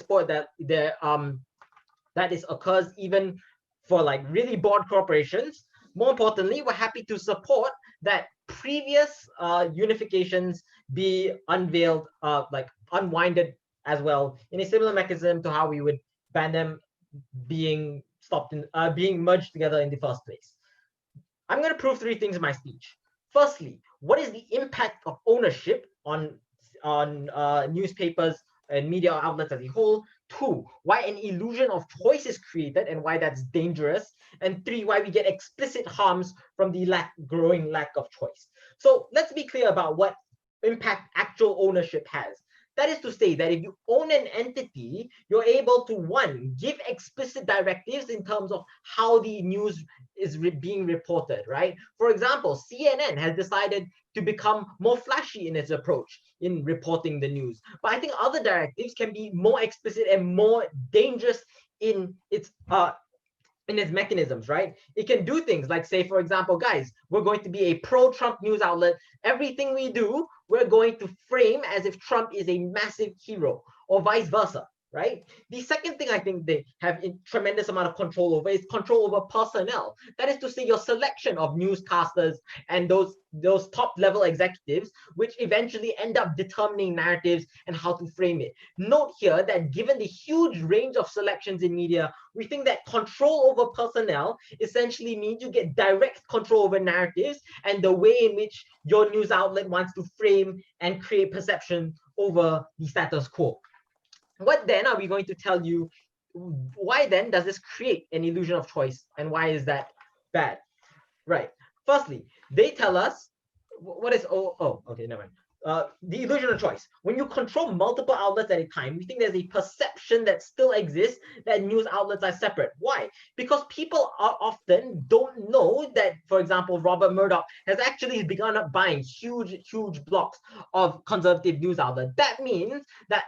support that this occurs even for like really broad corporations. More importantly, we're happy to support that previous unifications be unveiled, like unwinded as well, in a similar mechanism to how we would ban them being stopped in being merged together in the first place. I'm going to prove three things in my speech. Firstly, what is the impact of ownership on newspapers and media outlets as a whole? Two, why an illusion of choice is created and why that's dangerous. And three, why we get explicit harms from the growing lack of choice. So let's be clear about what impact actual ownership has. That is to say that if you own an entity, you're able to, one, give explicit directives in terms of how the news is being reported, right? For example, CNN has decided to become more flashy in its approach in reporting the news. But I think other directives can be more explicit and more dangerous in its mechanisms, right? It can do things like say, for example, guys, we're going to be a pro-Trump news outlet. Everything we do, we're going to frame as if Trump is a massive hero, or vice versa, right? The second thing I think they have a tremendous amount of control over is control over personnel. That is to say, your selection of newscasters and those top level executives, which eventually end up determining narratives and how to frame it. Note here that given the huge range of selections in media, we think that control over personnel essentially means you get direct control over narratives and the way in which your news outlet wants to frame and create perception over the status quo. What then are we going to tell you? Why then does this create an illusion of choice, and why is that bad? Right. Firstly, they tell us what is okay, never mind. The illusion of choice. When you control multiple outlets at a time, we think there's a perception that still exists that news outlets are separate. Why? Because people are often don't know that, for example, Robert Murdoch has actually begun up buying huge blocks of conservative news outlets. That means that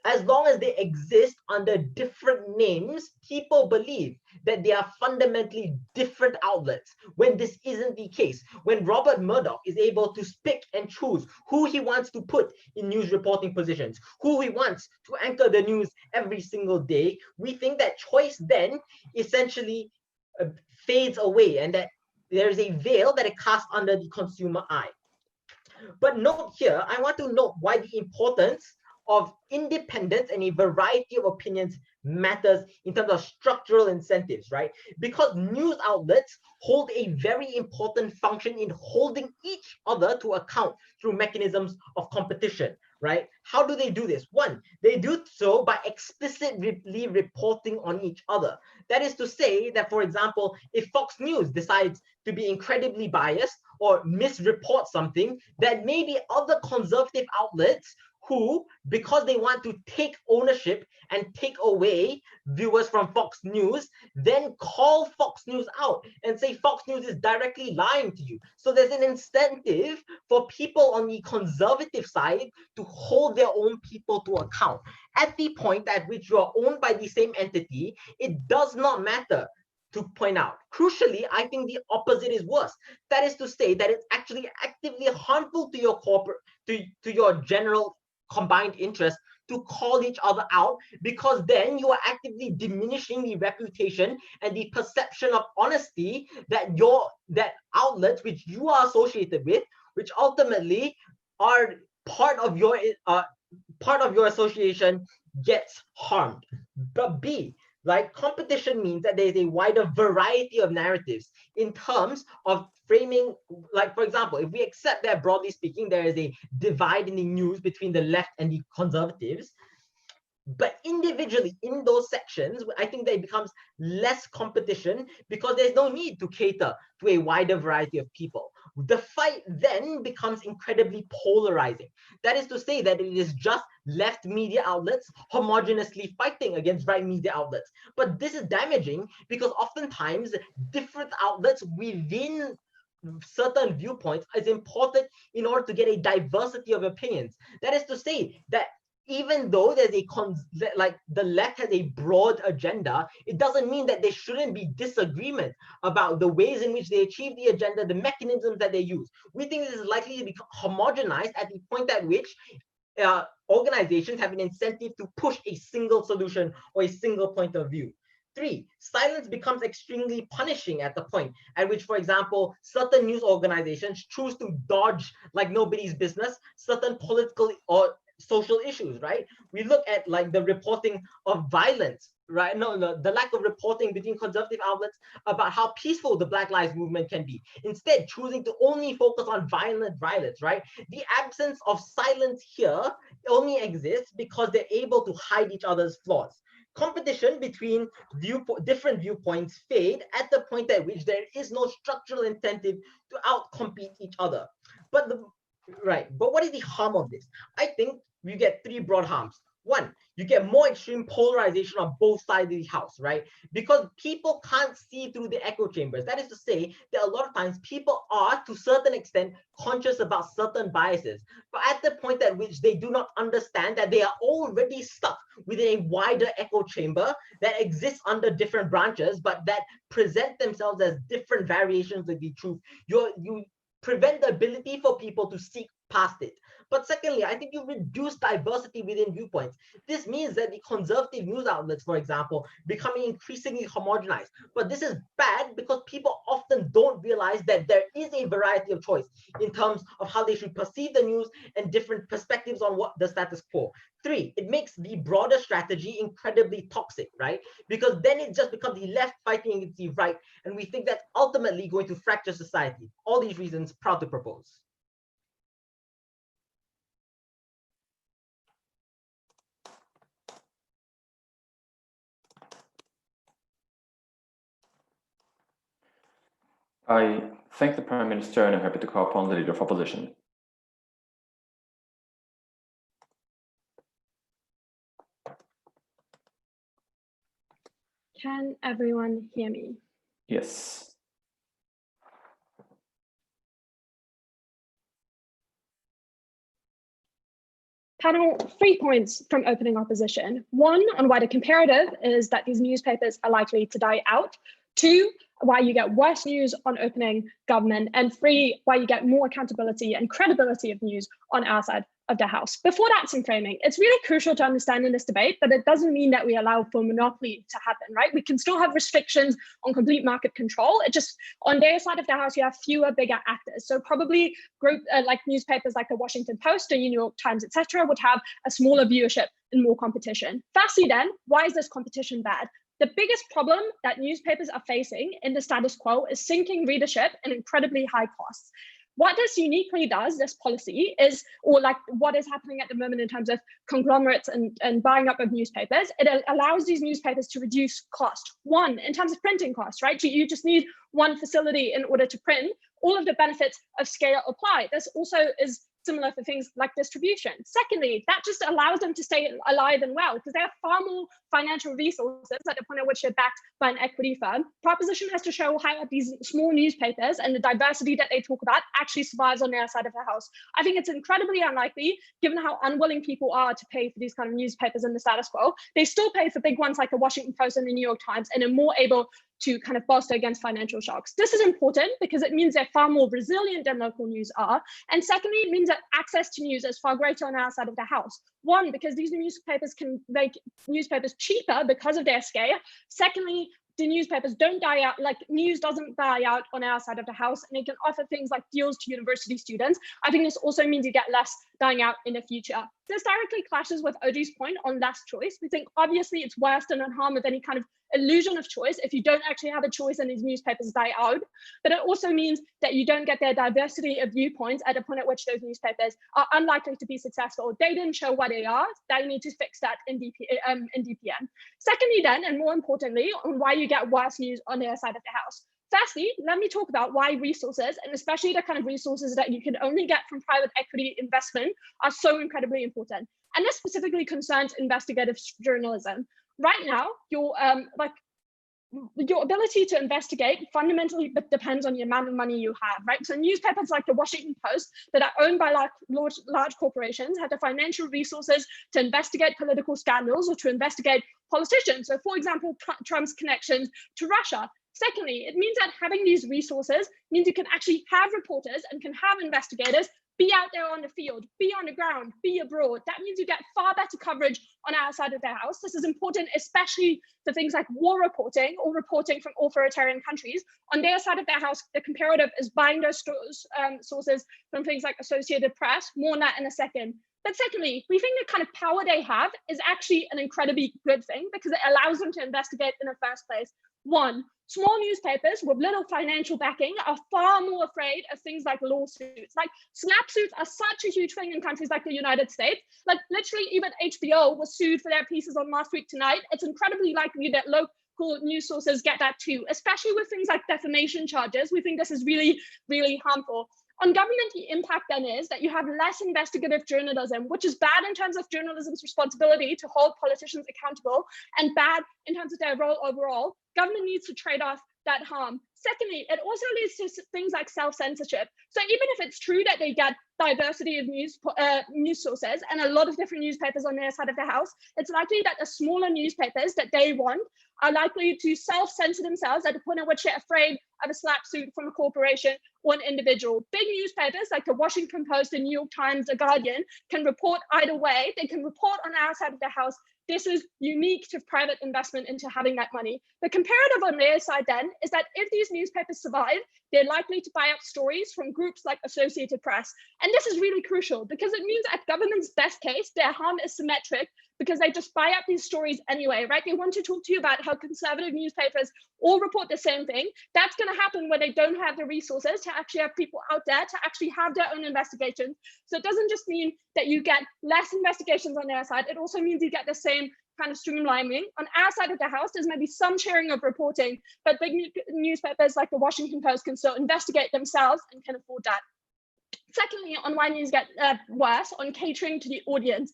as long as they exist under different names, people believe that they are fundamentally different outlets, when this isn't the case. When Robert Murdoch is able to pick and choose who he wants to put in news reporting positions, who he wants to anchor the news every single day, we think that choice then essentially fades away, and that there's a veil that it casts under the consumer eye. But note here, I want to note why the importance of independence and a variety of opinions matters in terms of structural incentives, right? Because news outlets hold a very important function in holding each other to account through mechanisms of competition, right? How do they do this? One, they do so by explicitly reporting on each other. That is to say that, for example, if Fox News decides to be incredibly biased or misreport something, that maybe other conservative outlets who, because they want to take ownership and take away viewers from Fox News, then call Fox News out and say Fox News is directly lying to you. So there's an incentive for people on the conservative side to hold their own people to account. At the point at which you are owned by the same entity, it does not matter to point out. Crucially, I think the opposite is worse. That is to say that it's actually actively harmful to your corporate, to your general combined interest to call each other out, because then you are actively diminishing the reputation and the perception of honesty that outlets which you are associated with, which ultimately are part of your association, gets harmed. But B, like, competition means that there's a wider variety of narratives in terms of framing. Like, for example, if we accept that, broadly speaking, there is a divide in the news between the left and the conservatives, but individually in those sections, I think that it becomes less competition because there's no need to cater to a wider variety of people. The fight then becomes incredibly polarizing. That is to say that it is just left media outlets homogeneously fighting against right media outlets. But this is damaging because oftentimes different outlets within certain viewpoints is important in order to get a diversity of opinions. That is to say that even though there's like the left has a broad agenda, it doesn't mean that there shouldn't be disagreement about the ways in which they achieve the agenda, the mechanisms that they use. We think this is likely to become homogenized at the point at which organizations have an incentive to push a single solution or a single point of view. 3, silence becomes extremely punishing at the point at which, for example, certain news organizations choose to dodge like nobody's business certain political or social issues, right? We look at like the reporting of violence, right? No, the lack of reporting between conservative outlets about how peaceful the Black Lives Movement can be, instead choosing to only focus on violent violence, right? The absence of silence here only exists because they're able to hide each other's flaws. Competition between different viewpoints fade at the point at which there is no structural incentive to outcompete each other. But what is the harm of this? I think we get 3 broad harms. 1, you get more extreme polarization on both sides of the house, right? Because people can't see through the echo chambers. That is to say that a lot of times people are, to a certain extent, conscious about certain biases. But at the point at which they do not understand that they are already stuck within a wider echo chamber that exists under different branches, but that present themselves as different variations of the truth, you prevent the ability for people to seek past it. But secondly, I think you reduce diversity within viewpoints. This means that the conservative news outlets, for example, becoming increasingly homogenized. But this is bad because people often don't realize that there is a variety of choice in terms of how they should perceive the news and different perspectives on what the status quo. 3, it makes the broader strategy incredibly toxic, right? Because then it just becomes the left fighting against the right, and we think that's ultimately going to fracture society. All these reasons, proud to propose. I thank the Prime Minister and I'm happy to call upon the Leader of Opposition. Can everyone hear me? Yes. Panel, 3 points from opening opposition. 1, on why the comparative is that these newspapers are likely to die out. 2, why you get worse news on opening government. And 3, why you get more accountability and credibility of news on our side of the House. Before that, some framing. It's really crucial to understand in this debate that it doesn't mean that we allow for monopoly to happen, right? We can still have restrictions on complete market control. It just, on their side of the House, you have fewer bigger actors. So probably group like newspapers like the Washington Post and New York Times, etc., would have a smaller viewership and more competition. Firstly then, why is this competition bad? The biggest problem that newspapers are facing in the status quo is sinking readership and incredibly high costs. What this uniquely does, this policy, is, or like what is happening at the moment in terms of conglomerates and buying up of newspapers, it allows these newspapers to reduce cost. 1, in terms of printing costs, right? You just need one facility in order to print. All of the benefits of scale apply. This also is similar for things like distribution. Secondly, that just allows them to stay alive and well because they have far more financial resources at the point at which they're backed by an equity firm. Proposition has to show how these small newspapers and the diversity that they talk about actually survives on their side of the House. I think it's incredibly unlikely, given how unwilling people are to pay for these kind of newspapers in the status quo. They still pay for big ones like the Washington Post and the New York Times and are more able to kind of bolster against financial shocks. This is important because it means they're far more resilient than local news are. And secondly, it means that access to news is far greater on our side of the House. 1, because these newspapers can make newspapers cheaper because of their scale. Secondly, the newspapers don't die out, like news doesn't die out on our side of the House, and they can offer things like deals to university students. I think this also means you get less dying out in the future. This directly clashes with OG's point on less choice. We think obviously it's worse than harm of any kind of illusion of choice if you don't actually have a choice and these newspapers die out. But it also means that you don't get their diversity of viewpoints at a point at which those newspapers are unlikely to be successful. They didn't show what they are. They need to fix that in DPN. Secondly then, and more importantly, on why you get worse news on their side of the House. Firstly, let me talk about why resources, and especially the kind of resources that you can only get from private equity investment, are so incredibly important. And this specifically concerns investigative journalism. Right now, your ability to investigate fundamentally depends on the amount of money you have, right? So newspapers like the Washington Post that are owned by large corporations have the financial resources to investigate political scandals or to investigate politicians. So for example, Trump's connections to Russia. Secondly, it means that having these resources means you can actually have reporters and can have investigators be out there on the field, be on the ground, be abroad. That means you get far better coverage on our side of the house. This is important, especially for things like war reporting or reporting from authoritarian countries. On their side of the house, the comparative is buying those sources from things like Associated Press. More on that in a second. But secondly, we think the kind of power they have is actually an incredibly good thing because it allows them to investigate in the first place. One, small newspapers with little financial backing are far more afraid of things like lawsuits. Like slap suits are such a huge thing in countries like the United States. Like literally even HBO was sued for their pieces on Last Week Tonight. It's incredibly likely that local news sources get that too, especially with things like defamation charges. We think this is really, really harmful. On government, the impact then is that you have less investigative journalism, which is bad in terms of journalism's responsibility to hold politicians accountable and bad in terms of their role overall. Government needs to trade off that harm. Secondly, it also leads to things like self-censorship. So even if it's true that they get diversity of news sources and a lot of different newspapers on their side of the house, it's likely that the smaller newspapers that they want are likely to self-censor themselves at the point at which they're afraid of a slap suit from a corporation or an individual. Big newspapers like the Washington Post, the New York Times, the Guardian can report either way. They can report on our side of the house. This is unique to private investment into having that money. The comparative on their side then is that if these newspapers survive, they're likely to buy up stories from groups like Associated Press. And this is really crucial because it means at government's best case, their harm is symmetric because they just buy up these stories anyway, right? They want to talk to you about how conservative newspapers all report the same thing. That's going to happen when they don't have the resources to actually have people out there to actually have their own investigations. So it doesn't just mean that you get less investigations on their side. It also means you get the same kind of streamlining. On our side of the house, there's maybe some sharing of reporting, but big newspapers like the Washington Post can still investigate themselves and can afford that. Secondly, on why news get worse, on catering to the audience.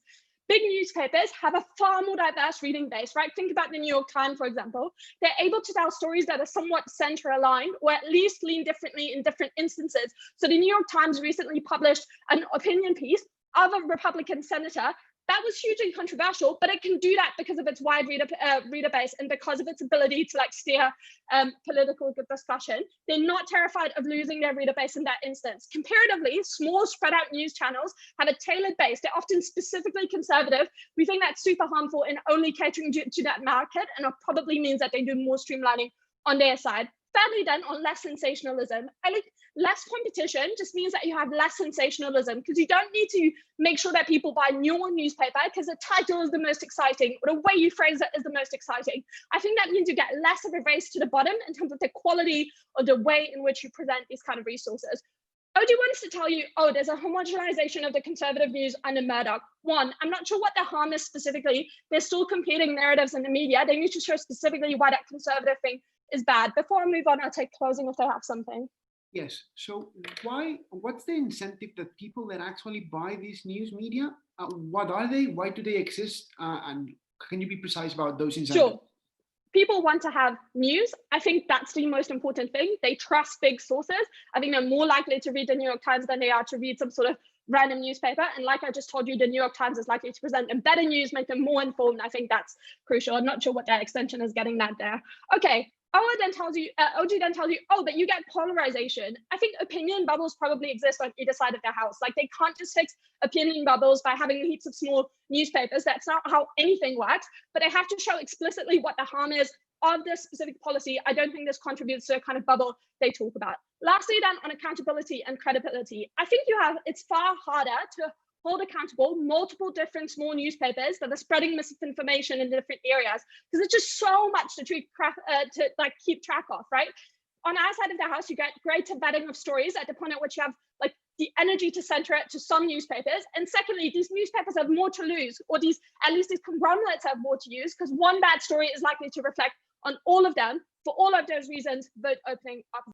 Big newspapers have a far more diverse reading base, right? Think about the New York Times, for example. They're able to tell stories that are somewhat center aligned or at least lean differently in different instances. So the New York Times recently published an opinion piece of a Republican senator that was hugely controversial, but it can do that because of its wide reader base and because of its ability to like steer political discussion. They're not terrified of losing their reader base in that instance. Comparatively, small spread out news channels have a tailored base. They're often specifically conservative. We think that's super harmful in only catering to that market, and it probably means that they do more streamlining on their side. Thirdly, then, on less sensationalism. I think less competition just means that you have less sensationalism because you don't need to make sure that people buy your newspaper because the title is the most exciting or the way you phrase it is the most exciting. I think that means you get less of a race to the bottom in terms of the quality or the way in which you present these kind of resources. OG wants to tell you, oh, there's a homogenization of the conservative news under Murdoch. One, I'm not sure what the harm is specifically. There's still competing narratives in the media. They need to show specifically why that conservative thing is bad. Before I move on, I'll take closing if they have something. Yes. So what's the incentive that people that actually buy these news media, what are they? Why do they exist? And can you be precise about those incentives? Sure. People want to have news. I think that's the most important thing. They trust big sources. I think they're more likely to read the New York Times than they are to read some sort of random newspaper. And like I just told you, the New York Times is likely to present them better news, make them more informed. I think that's crucial. I'm not sure what that extension is getting that there. Okay. OG then tells you, oh, but you get polarization. I think opinion bubbles probably exist on either side of the house. Like they can't just fix opinion bubbles by having heaps of small newspapers. That's not how anything works, but they have to show explicitly what the harm is of this specific policy. I don't think this contributes to a kind of bubble they talk about. Lastly, then on accountability and credibility, I think it's far harder to hold accountable multiple different small newspapers that are spreading misinformation in different areas because it's just so much to keep track of, right? On our side of the house, you get greater vetting of stories at the point at which you have like the energy to center it to some newspapers. And secondly, these newspapers have more to lose, or at least these conglomerates have more to use because one bad story is likely to reflect on all of them. For all of those reasons, vote opening up.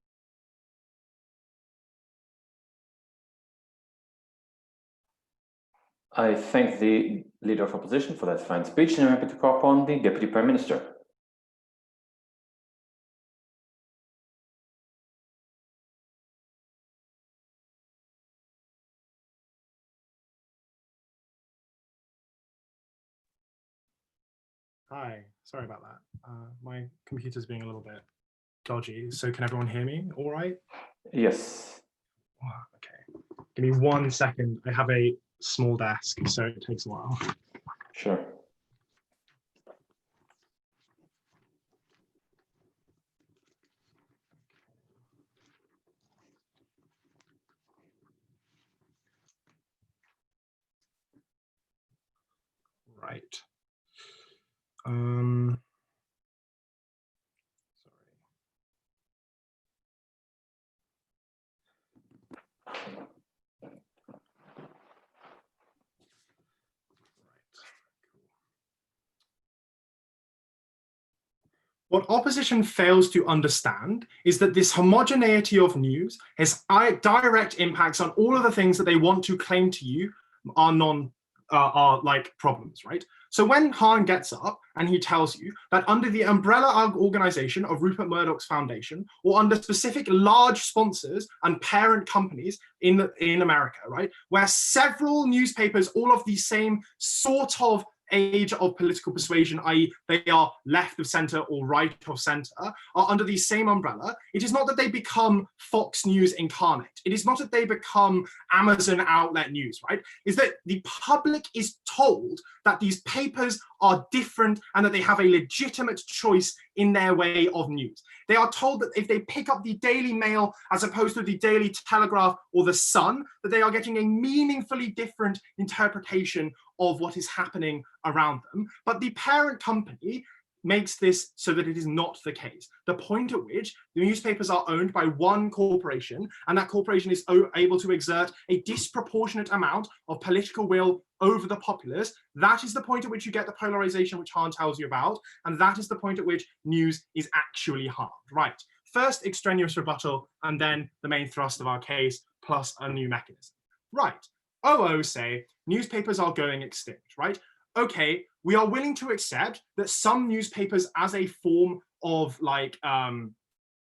I thank the Leader of Opposition for that fine speech, and I'm happy to call upon the Deputy Prime Minister. Hi, sorry about that. My computer's being a little bit dodgy, so can everyone hear me all right? Yes. Oh, okay. Give me 1 second. I have a small desk, so it takes a while. Sure. Right. What opposition fails to understand is that this homogeneity of news has direct impacts on all of the things that they want to claim to you are like problems, right? So when Han gets up and he tells you that under the umbrella organization of Rupert Murdoch's foundation, or under specific large sponsors and parent companies in America, right, where several newspapers, all of the same sort of age of political persuasion, i.e. they are left of center or right of center, are under the same umbrella, it is not that they become Fox News incarnate. It is not that they become Amazon outlet news, right? Is that the public is told that these papers are different and that they have a legitimate choice in their way of news. They are told that if they pick up the Daily Mail as opposed to the Daily Telegraph or the Sun, that they are getting a meaningfully different interpretation of what is happening around them. But the parent company makes this so that it is not the case. The point at which the newspapers are owned by one corporation, and that corporation is able to exert a disproportionate amount of political will over the populace, that is the point at which you get the polarization which Han tells you about, and that is the point at which news is actually harmed. Right. First, extraneous rebuttal, and then the main thrust of our case, plus a new mechanism. Right. OO say newspapers are going extinct, right? Okay, we are willing to accept that some newspapers as a form of like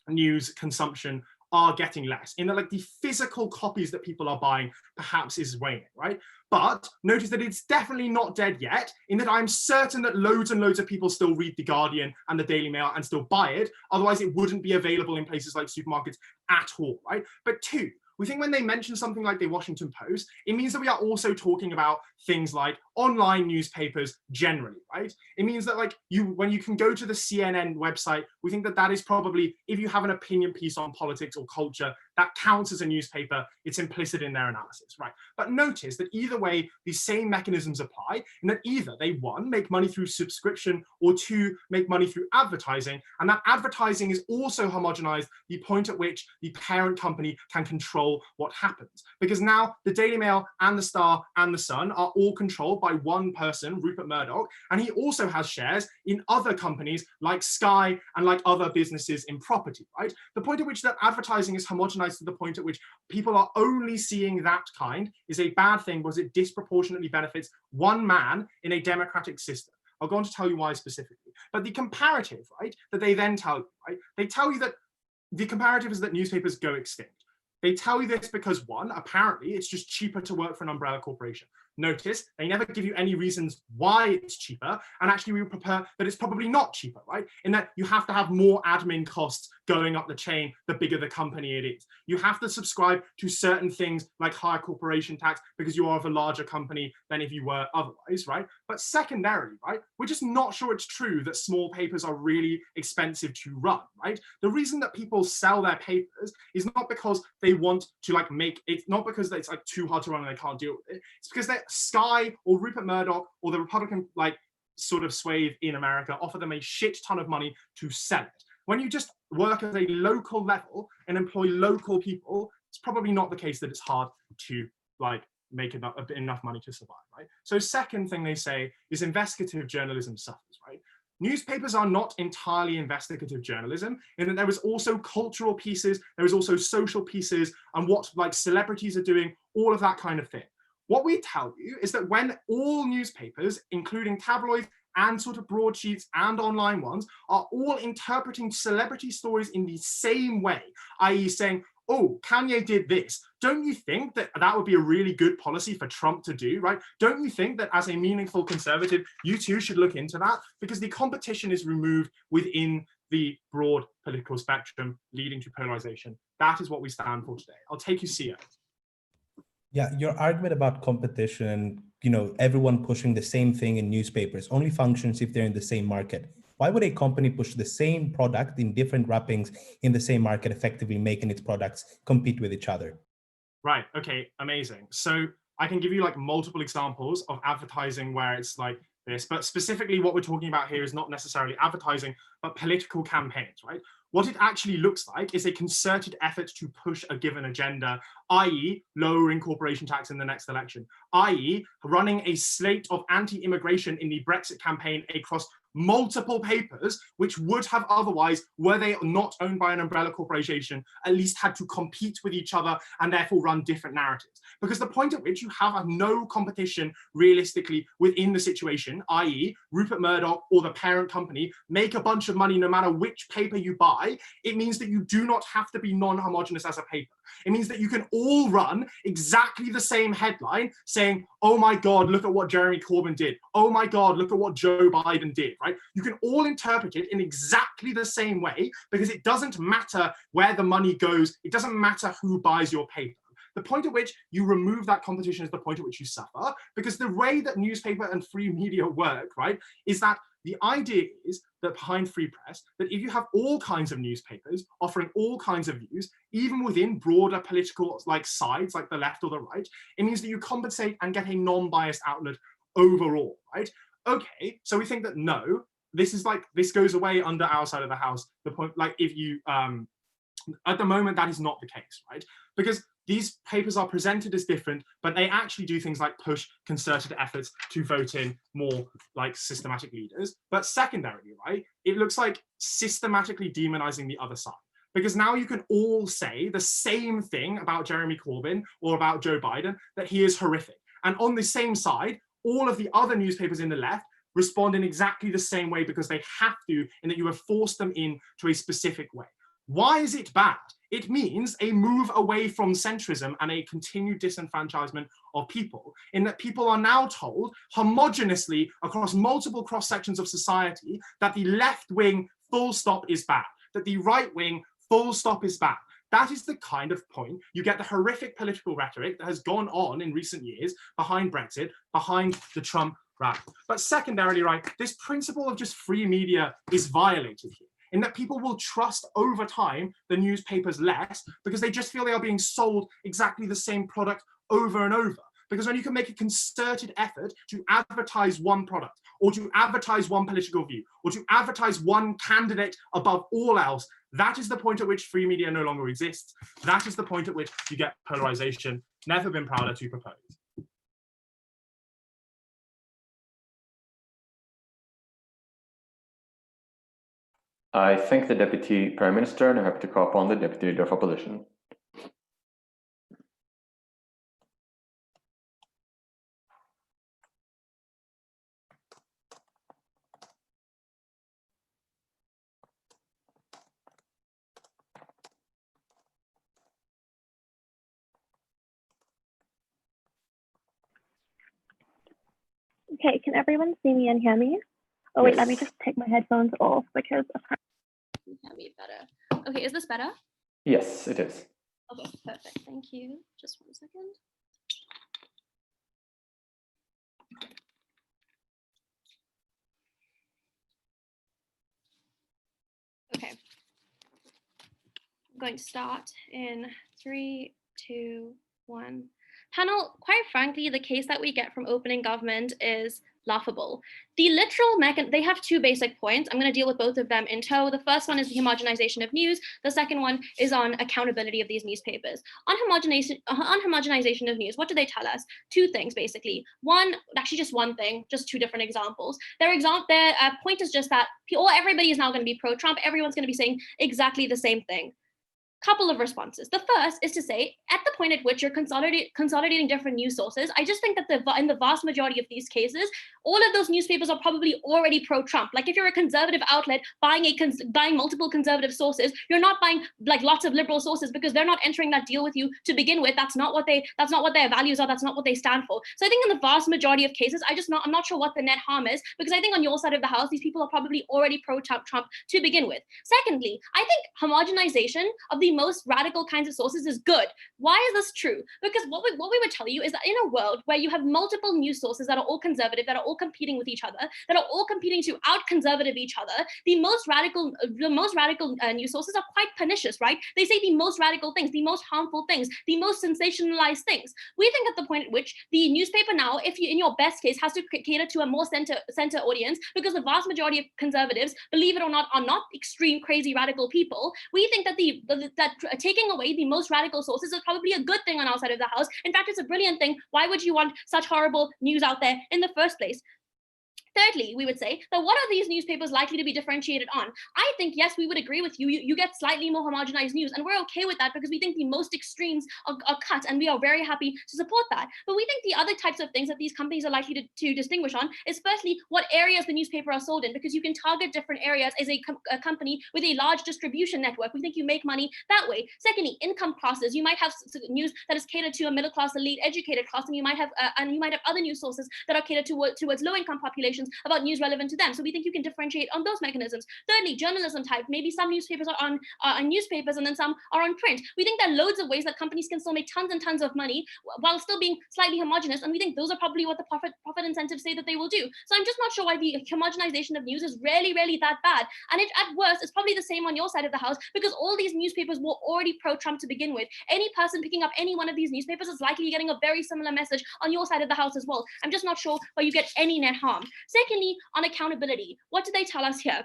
news consumption are getting less, in that like the physical copies that people are buying perhaps is waning, right? But notice that it's definitely not dead yet, in that I'm certain that loads and loads of people still read The Guardian and the Daily Mail and still buy it, otherwise it wouldn't be available in places like supermarkets at all, right? But two, we think when they mention something like the Washington Post, it means that we are also talking about things like online newspapers generally, right? It means that like when you can go to the CNN website, we think that that is probably, if you have an opinion piece on politics or culture, that counts as a newspaper. It's implicit in their analysis, right? But notice that either way, these same mechanisms apply, and that either they, one, make money through subscription, or two, make money through advertising, and that advertising is also homogenized, the point at which the parent company can control what happens. Because now the Daily Mail and the Star and the Sun are all controlled by one person, Rupert Murdoch, and he also has shares in other companies like Sky and like other businesses in property, right? The point at which that advertising is homogenized to the point at which people are only seeing that kind is a bad thing, because it disproportionately benefits one man in a democratic system. I'll go on to tell you why specifically. But the comparative, right, that they then tell you, right, they tell you that the comparative is that newspapers go extinct. They tell you this because, one, apparently it's just cheaper to work for an umbrella corporation. Notice they never give you any reasons why it's cheaper, and actually we would prefer that it's probably not cheaper, right? In that you have to have more admin costs going up the chain the bigger the company it is. You have to subscribe to certain things like higher corporation tax because you are of a larger company than if you were otherwise, right? But secondarily, right, we're just not sure it's true that small papers are really expensive to run, right? The reason that people sell their papers is not because they want to like make it, not because it's like too hard to run and they can't deal with it. It's because they're Sky or Rupert Murdoch or the Republican like sort of swathe in America offer them a shit ton of money to sell it. When you just work at a local level and employ local people, it's probably not the case that it's hard to like make enough money to survive, right? So second thing they say is investigative journalism suffers, right? Newspapers are not entirely investigative journalism, in that there is also cultural pieces, there is also social pieces, and what like celebrities are doing, all of that kind of thing. What we tell you is that when all newspapers, including tabloids and sort of broadsheets and online ones, are all interpreting celebrity stories in the same way, i.e. saying, oh, Kanye did this, don't you think that that would be a really good policy for Trump to do, right? Don't you think that as a meaningful conservative, you too should look into that? Because the competition is removed within the broad political spectrum, leading to polarization. That is what we stand for today. I'll take you, Sia. Yeah, your argument about competition and, you know, everyone pushing the same thing in newspapers only functions if they're in the same market. Why would a company push the same product in different wrappings in the same market, effectively making its products compete with each other? Right, okay, amazing. So I can give you like multiple examples of advertising where it's like this, but specifically what we're talking about here is not necessarily advertising, but political campaigns, right? What it actually looks like is a concerted effort to push a given agenda, i.e. lowering corporation tax in the next election, i.e. running a slate of anti-immigration in the Brexit campaign across multiple papers, which would have otherwise, were they not owned by an umbrella corporation, at least had to compete with each other and therefore run different narratives. Because the point at which you have no competition realistically within the situation, i.e. Rupert Murdoch or the parent company make a bunch of money no matter which paper you buy, it means that you do not have to be non-homogeneous as a paper. It means that you can all run exactly the same headline saying, oh my God, look at what Jeremy Corbyn did. Oh my God, look at what Joe Biden did, right? You can all interpret it in exactly the same way because it doesn't matter where the money goes. It doesn't matter who buys your paper. The point at which you remove that competition is the point at which you suffer, because the way that newspaper and free media work, right, is that the idea is that behind free press, that if you have all kinds of newspapers offering all kinds of views, even within broader political like sides, like the left or the right, it means that you compensate and get a non-biased outlet overall, right? Okay, so we think that no, this is like, this goes away under our side of the house. The point, like if you, at the moment, that is not the case, right? Because these papers are presented as different, but they actually do things like push concerted efforts to vote in more like systematic leaders. But secondarily, right, it looks like systematically demonizing the other side. Because now you can all say the same thing about Jeremy Corbyn or about Joe Biden, that he is horrific. And on the same side, all of the other newspapers in the left respond in exactly the same way because they have to, in that you have forced them into a specific way. Why is it bad? It means a move away from centrism and a continued disenfranchisement of people, in that people are now told homogeneously across multiple cross-sections of society that the left wing full stop is bad, that the right wing full stop is bad. That is the kind of point you get the horrific political rhetoric that has gone on in recent years behind Brexit, behind the Trump rally. But secondarily, right, this principle of just free media is violated here, in that people will trust over time the newspapers less because they just feel they are being sold exactly the same product over and over. Because when you can make a concerted effort to advertise one product, or to advertise one political view, or to advertise one candidate above all else, that is the point at which free media no longer exists. That is the point at which you get polarization. Never been prouder to propose. I thank the Deputy Prime Minister and I'm happy to call upon the Deputy Leader of Opposition. Okay, can everyone see me and hear me? Oh wait, let me just take my headphones off because you can be better. Okay, is this better? Yes, it is. Okay, perfect. Thank you. Just 1 second. Okay. I'm going to start in 3, 2, 1. Panel, quite frankly, the case that we get from opening government is laughable. The literal they have two basic points. I'm going to deal with both of them in tow. The first one is the homogenization of news. The second one is on accountability of these newspapers. On homogenization of news, what do they tell us? Two things, basically. One, actually just one thing, just two different examples. Their point is just that everybody is now going to be pro-Trump. Everyone's going to be saying exactly the same thing. Couple of responses. The first is to say, at the point at which you're consolidating different news sources, I just think that in the vast majority of these cases, all of those newspapers are probably already pro-Trump. Like if you're a conservative outlet buying multiple conservative sources, you're not buying like lots of liberal sources because they're not entering that deal with you to begin with. That's not what their values are. That's not what they stand for. So I think in the vast majority of cases, I'm not sure what the net harm is, because I think on your side of the house, these people are probably already pro-Trump to begin with. Secondly, I think homogenization of the the most radical kinds of sources is good. Why is this true? Because what we would tell you is that in a world where you have multiple news sources that are all conservative, that are all competing with each other, that are all competing to out-conservative each other, the most radical news sources are quite pernicious, right? They say the most radical things, the most harmful things, the most sensationalized things. We think at the point at which the newspaper now, if you in your best case, has to cater to a more center audience, because the vast majority of conservatives, believe it or not, are not extreme, crazy, radical people. We think that that taking away the most radical sources is probably a good thing on our side of the house. In fact, it's a brilliant thing. Why would you want such horrible news out there in the first place? Thirdly, we would say that what are these newspapers likely to be differentiated on? I think, yes, we would agree with you. You get slightly more homogenized news, and we're okay with that because we think the most extremes are cut, and we are very happy to support that. But we think the other types of things that these companies are likely to distinguish on is firstly, what areas the newspaper are sold in, because you can target different areas as a company with a large distribution network. We think you make money that way. Secondly, income classes. You might have news that is catered to a middle class, elite, educated class, and you might have other news sources that are catered towards low income populations about news relevant to them. So we think you can differentiate on those mechanisms. Thirdly, journalism type. Maybe some newspapers are on newspapers and then some are on print. We think there are loads of ways that companies can still make tons and tons of money while still being slightly homogenous, and we think those are probably what the profit incentives say that they will do. So I'm just not sure why the homogenization of news is really that bad. And it, at worst, it's probably the same on your side of the house, because all these newspapers were already pro-Trump to begin with. Any person picking up any one of these newspapers is likely getting a very similar message on your side of the house as well. I'm just not sure why you get any net harm. Secondly, on accountability, what do they tell us here?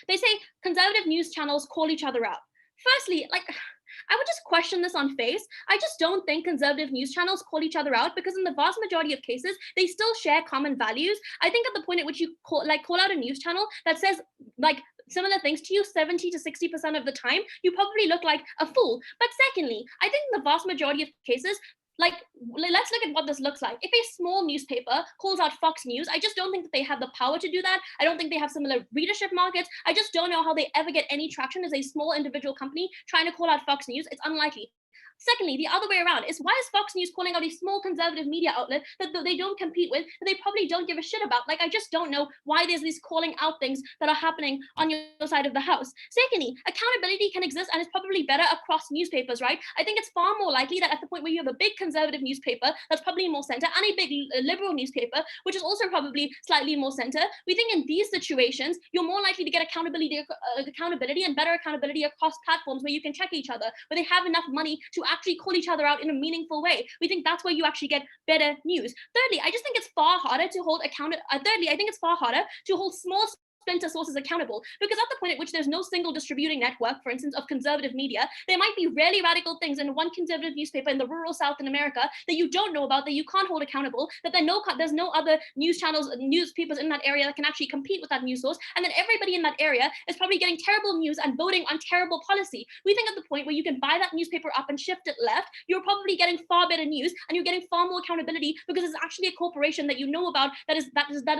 They say conservative news channels call each other out. Firstly, I would just question this on face. I just don't think conservative news channels call each other out, because in the vast majority of cases, they still share common values. I think at the point at which you call out a news channel that says similar things to you 70 to 60% of the time, you probably look like a fool. But secondly, I think in the vast majority of cases, let's look at what this looks like. If a small newspaper calls out Fox News, I just don't think that they have the power to do that. I don't think they have similar readership markets. I just don't know how they ever get any traction as a small individual company trying to call out Fox News. It's unlikely. Secondly, the other way around is, why is Fox News calling out a small conservative media outlet that they don't compete with, that they probably don't give a shit about? I just don't know why there's these calling out things that are happening on your side of the house. Secondly, accountability can exist and is probably better across newspapers, right? I think it's far more likely that at the point where you have a big conservative newspaper that's probably more center, and a big liberal newspaper, which is also probably slightly more center, we think in these situations, you're more likely to get accountability and better accountability across platforms where you can check each other, where they have enough money to actually call each other out in a meaningful way. We think that's where you actually get better news. Thirdly, I just think it's far harder to hold small splinter sources accountable, because at the point at which there's no single distributing network, for instance, of conservative media, there might be really radical things in one conservative newspaper in the rural South in America that you don't know about, that you can't hold accountable, that there's no other news channels, newspapers in that area that can actually compete with that news source, and then everybody in that area is probably getting terrible news and voting on terrible policy. We think at the point where you can buy that newspaper up and shift it left, you're probably getting far better news, and you're getting far more accountability, because it's actually a corporation that you know about that is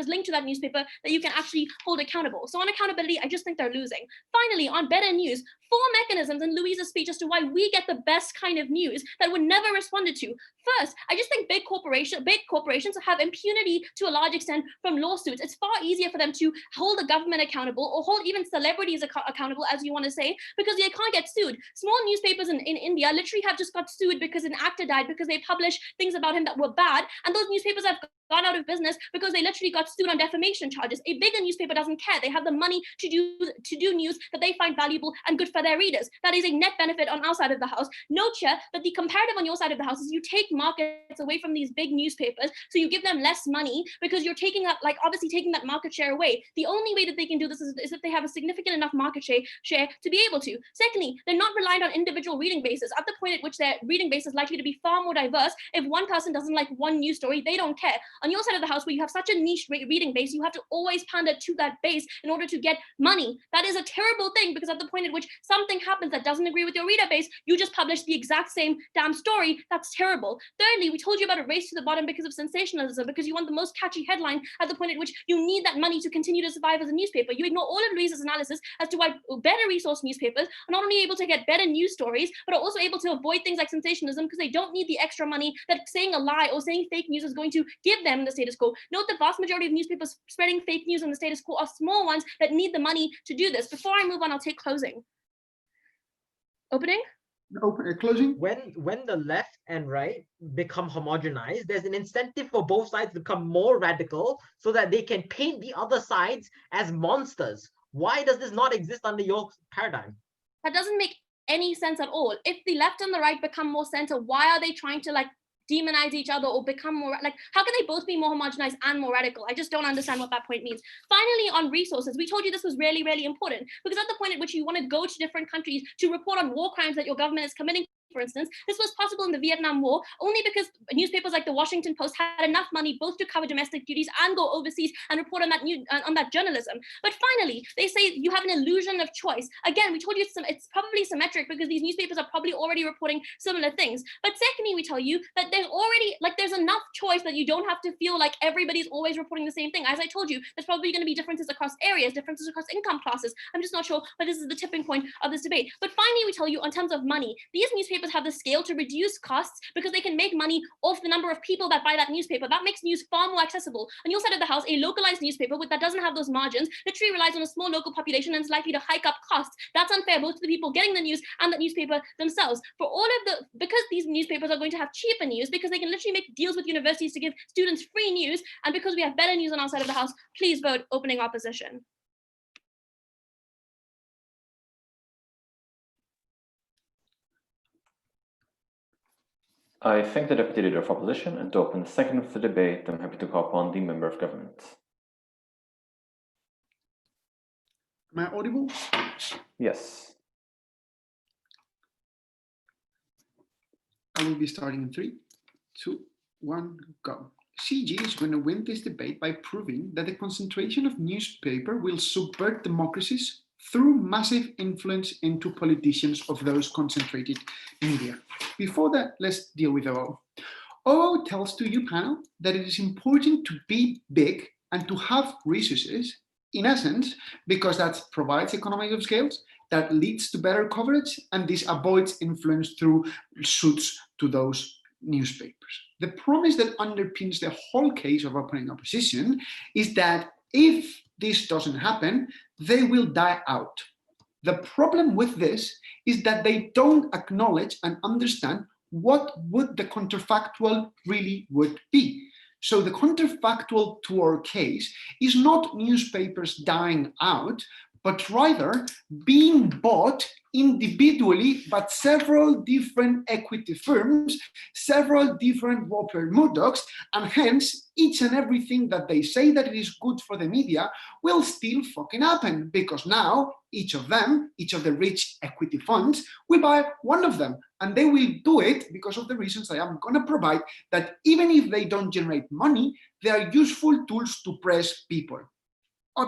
linked to that newspaper that you can actually hold accountable. So on accountability, I just think they're losing. Finally, on better news, 4 mechanisms in Louisa's speech as to why we get the best kind of news that were never responded to. First, I just think big corporations have impunity to a large extent from lawsuits. It's far easier for them to hold the government accountable, or hold even celebrities accountable, as you want to say, because they can't get sued. Small newspapers in India literally have just got sued because an actor died because they published things about him that were bad, and those newspapers have gone out of business because they literally got sued on defamation charges. A bigger newspaper doesn't care. They have the money to do news that they find valuable and good for their readers. That is a net benefit on our side of the house. Note here that the comparative on your side of the house is you take markets away from these big newspapers, so you give them less money, because you're taking up, obviously taking that market share away. The only way that they can do this is if they have a significant enough market share to be able to. Secondly, they're not reliant on individual reading bases, at the point at which their reading base is likely to be far more diverse. If one person doesn't like one news story, they don't care. On your side of the house, where you have such a niche reading base, you have to always pander to that base in order to get money. That is a terrible thing, because at the point at which something happens that doesn't agree with your reader base, you just publish the exact same damn story. That's terrible. Thirdly, we told you about a race to the bottom because of sensationalism, because you want the most catchy headline at the point at which you need that money to continue to survive as a newspaper. You ignore all of Louisa's analysis as to why better resource newspapers are not only able to get better news stories, but are also able to avoid things like sensationalism, because they don't need the extra money that saying a lie or saying fake news is going to give them in the status quo. Note the vast majority of newspapers spreading fake news in the status quo are small ones that need the money to do this. Before I move on, I'll take closing. Opening? Closing? When the left and right become homogenized, there's an incentive for both sides to become more radical so that they can paint the other sides as monsters. Why does this not exist under your paradigm? That doesn't make any sense at all. If the left and the right become more center, why are they trying to like demonize each other or become more like, how can they both be more homogenized and more radical? I just don't understand what that point means. Finally, on resources, we told you this was really, really important, because at the point at which you want to go to different countries to report on war crimes that your government is committing, for instance, this was possible in the Vietnam War only because newspapers like the Washington Post had enough money both to cover domestic duties and go overseas and report on that journalism. But finally, they say you have an illusion of choice. Again, we told you it's probably symmetric because these newspapers are probably already reporting similar things. But secondly, we tell you that there's enough choice that you don't have to feel like everybody's always reporting the same thing. As I told you, there's probably going to be differences across areas, differences across income classes. I'm just not sure, but this is the tipping point of this debate. But finally, we tell you in terms of money, these newspapers have the scale to reduce costs because they can make money off the number of people that buy that newspaper. That makes news far more accessible. On your side of the house, a localized newspaper that doesn't have those margins literally relies on a small local population and is likely to hike up costs. That's unfair both to the people getting the news and the newspaper themselves. Because these newspapers are going to have cheaper news, because they can literally make deals with universities to give students free news, and because we have better news on our side of the house, please vote opening opposition. I thank the Deputy Leader of Opposition, and to open the second of the debate, I'm happy to call upon the Member of Government. Am I audible? Yes. I will be starting in 3, 2, 1, go. CG is going to win this debate by proving that the concentration of newspaper will subvert democracies through massive influence into politicians of those concentrated media. Before that, let's deal with OO. OO tells to you, panel, that it is important to be big and to have resources, in essence, because that provides economies of scales, that leads to better coverage, and this avoids influence through suits to those newspapers. The promise that underpins the whole case of opening opposition is that if this doesn't happen, they will die out. The problem with this is that they don't acknowledge and understand what would the counterfactual really would be. So the counterfactual to our case is not newspapers dying out, but rather being bought individually by several different equity firms, several different Rupert Murdochs, and hence each and everything that they say that it is good for the media will still fucking happen, because now each of the rich equity funds will buy one of them, and they will do it because of the reasons I am going to provide, that even if they don't generate money, they are useful tools to press people.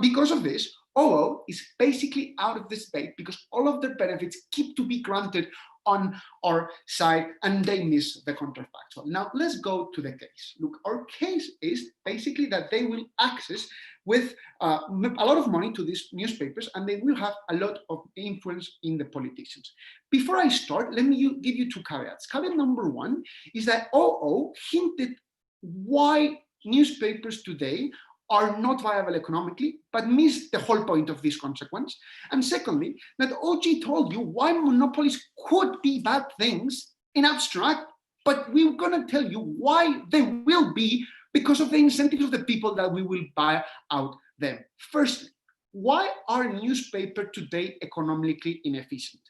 Because of this, OO is basically out of this debate because all of their benefits keep to be granted on our side and they miss the counterfactual. Now let's go to the case. Look, our case is basically that they will access with a lot of money to these newspapers, and they will have a lot of influence in the politicians. Before I start, let me give you 2 caveats. Caveat number 1 is that OO hinted why newspapers today are not viable economically, but miss the whole point of this consequence. And secondly, that OG told you why monopolies could be bad things in abstract, but we're gonna tell you why they will be, because of the incentives of the people that we will buy out them. Firstly, why are newspapers today economically inefficient?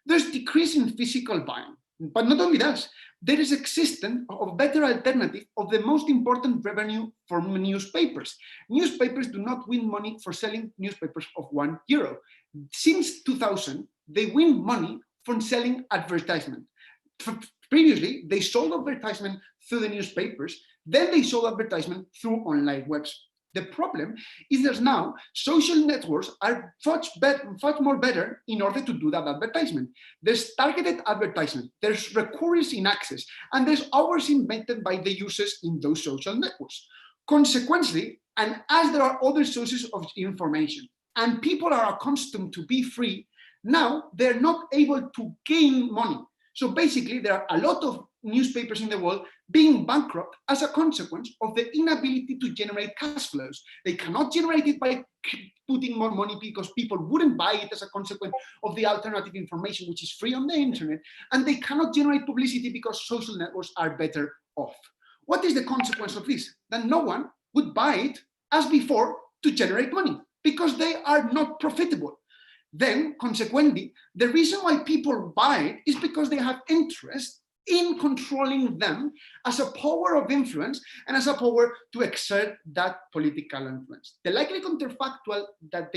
There's decrease in physical buying, but not only that, there is existence of better alternative of the most important revenue for newspapers. Newspapers do not win money for selling newspapers of €1. Since 2000, they win money from selling advertisement. Previously, they sold advertisement through the newspapers, then they sold advertisement through online webs. The problem is that now social networks are much more better in order to do that advertisement. There's targeted advertisement, there's recurrence in access, and there's hours invented by the users in those social networks. Consequently, and as there are other sources of information, and people are accustomed to be free, now they're not able to gain money. So basically, there are a lot of newspapers in the world being bankrupt as a consequence of the inability to generate cash flows. They cannot generate it by putting more money because people wouldn't buy it as a consequence of the alternative information which is free on the internet, and they cannot generate publicity because social networks are better off. What is the consequence of this? That no one would buy it as before to generate money because they are not profitable. Then, consequently, the reason why people buy it is because they have interest in controlling them as a power of influence and as a power to exert that political influence. The likely counterfactual that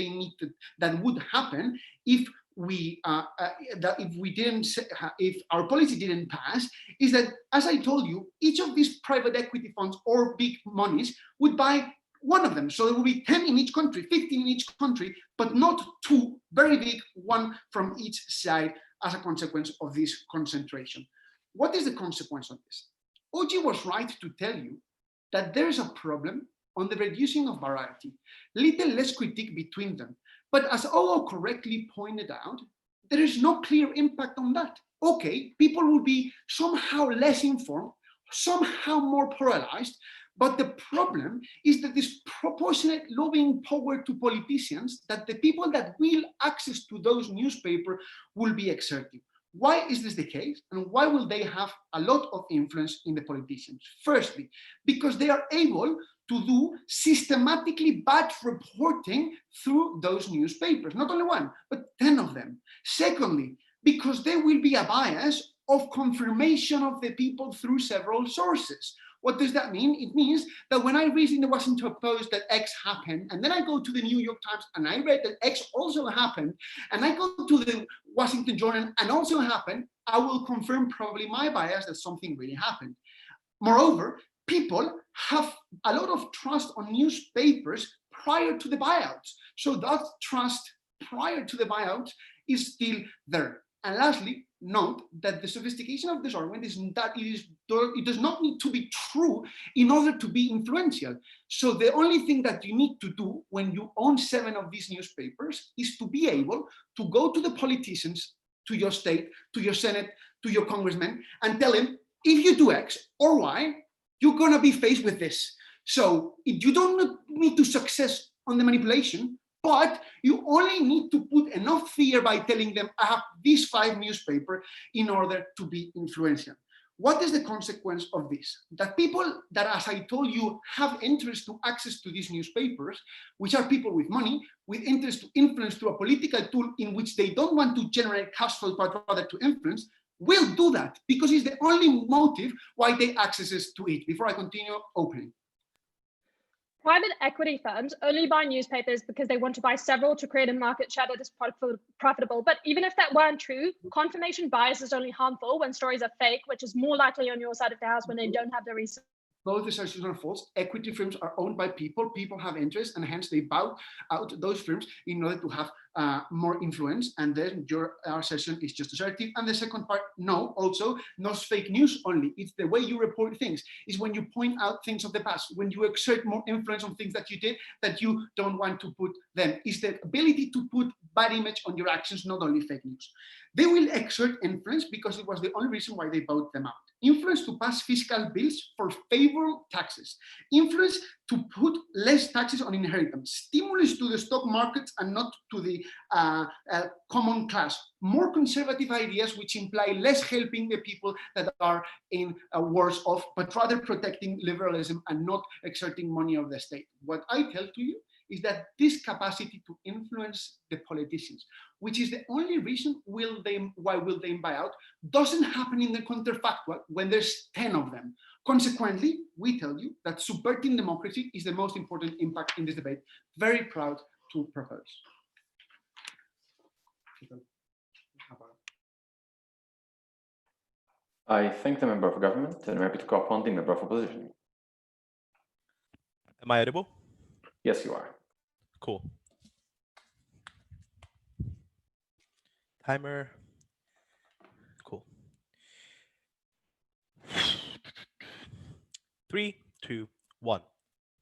that would happen if if our policy didn't pass is that, as I told you, each of these private equity funds or big monies would buy one of them. So there will be 10 in each country, 15 in each country, but not two very big, one from each side as a consequence of this concentration. What is the consequence of this? OG was right to tell you that there is a problem on the reducing of variety, little less critique between them. But as OO correctly pointed out, there is no clear impact on that. Okay, people will be somehow less informed, somehow more polarized, but the problem is that this proportionate lobbying power to politicians that the people that will access to those newspapers will be exerting. Why is this the case? And why will they have a lot of influence in the politicians? Firstly, because they are able to do systematically bad reporting through those newspapers. Not only one, but 10 of them. Secondly, because there will be a bias of confirmation of the people through several sources. What does that mean? It means that when I read in the Washington Post that X happened, and then I go to the New York Times and I read that X also happened, and I go to the Washington Journal and also happened, I will confirm probably my bias that something really happened. Moreover, people have a lot of trust on newspapers prior to the buyouts. So that trust prior to the buyout is still there. And lastly, note that the sophistication of this argument is that it does not need to be true in order to be influential. So the only thing that you need to do when you own 7 of these newspapers is to be able to go to the politicians, to your state, to your Senate, to your congressman, and tell him, if you do X or Y, you're gonna be faced with this. So you don't need to success on the manipulation, but you only need to put enough fear by telling them, I have these 5 newspapers in order to be influential. What is the consequence of this? That people that, as I told you, have interest to access to these newspapers, which are people with money, with interest to influence through a political tool in which they don't want to generate cash flow, but rather to influence, will do that because it's the only motive why they access to it. Before I continue, opening. Private equity firms only buy newspapers because they want to buy several to create a market share that is profitable. But even if that weren't true, confirmation bias is only harmful when stories are fake, which is more likely on your side of the house when they don't have the research. Both assertions are false. Equity firms are owned by people. People have interest, and hence they bow out those firms in order to have more influence. And then your assertion is just assertive. And the second part, no, also not fake news only. It's the way you report things. It's when you point out things of the past, when you exert more influence on things that you did that you don't want to put them. It's the ability to put bad image on your actions, not only fake news. They will exert influence because it was the only reason why they voted them out. Influence to pass fiscal bills for favorable taxes. Influence to put less taxes on inheritance. Stimulus to the stock markets and not to the common class. More conservative ideas which imply less helping the people that are in worse off, but rather protecting liberalism and not exerting money of the state. What I tell to you is that this capacity to influence the politicians, which is the only reason why will they buy out, doesn't happen in the counterfactual when there's 10 of them. Consequently, we tell you that subverting democracy is the most important impact in this debate. Very proud to propose. I thank the member of government and I'm happy to call upon the member of opposition. Am I audible? Yes, you are. Cool. Timer. Cool. 3, 2, 1.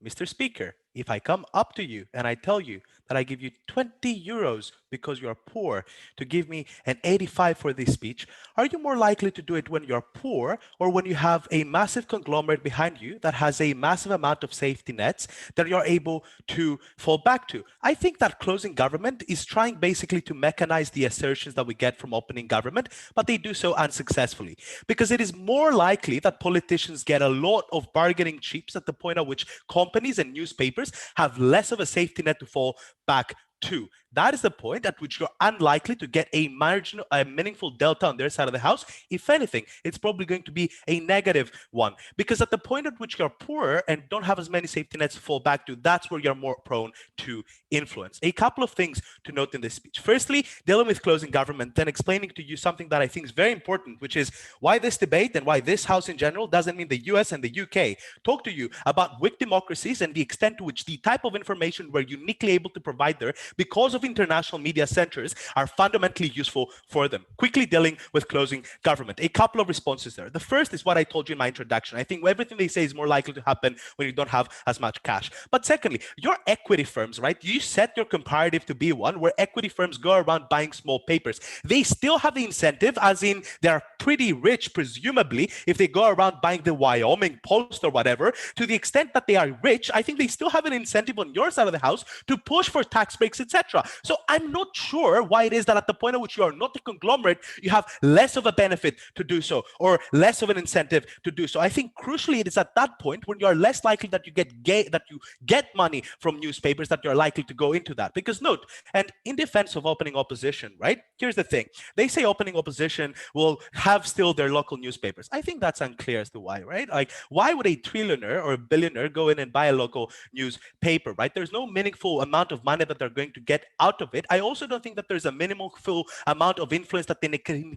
Mr. Speaker, if I come up to you and I tell you that I give you 20 euros because you're poor to give me an 85 for this speech, are you more likely to do it when you're poor or when you have a massive conglomerate behind you that has a massive amount of safety nets that you're able to fall back to? I think that closing government is trying basically to mechanize the assertions that we get from opening government, but they do so unsuccessfully because it is more likely that politicians get a lot of bargaining chips at the point at which companies and newspapers have less of a safety net to fall back to. That is the point at which you're unlikely to get a marginal, a meaningful delta on their side of the house. If anything, it's probably going to be a negative one, because at the point at which you're poorer and don't have as many safety nets to fall back to, that's where you're more prone to influence. A couple of things to note in this speech. Firstly, dealing with closing government, then explaining to you something that I think is very important, which is why this debate and why this house in general doesn't mean the US and the UK. Talk to you about weak democracies and the extent to which the type of information we're uniquely able to provide there because of international media centers are fundamentally useful for them. Quickly dealing with closing government. A couple of responses there. The first is what I told you in my introduction. I think everything they say is more likely to happen when you don't have as much cash. But secondly, your equity firms, right? You set your comparative to be one where equity firms go around buying small papers. They still have the incentive, as in they're pretty rich, presumably, if they go around buying the Wyoming Post or whatever. To the extent that they are rich, I think they still have an incentive on your side of the house to push for tax breaks, etc. So I'm not sure why it is that at the point at which you are not a conglomerate, you have less of a benefit to do so or less of an incentive to do so. I think crucially it is at that point when you are less likely that you get money from newspapers that you're likely to go into that. Because note, and in defense of opening opposition, right? Here's the thing. They say opening opposition will have still their local newspapers. I think that's unclear as to why, right? Like, why would a trillionaire or a billionaire go in and buy a local newspaper, right? There's no meaningful amount of money that they're going to get out of it. I also don't think that there's a meaningful amount of influence that they can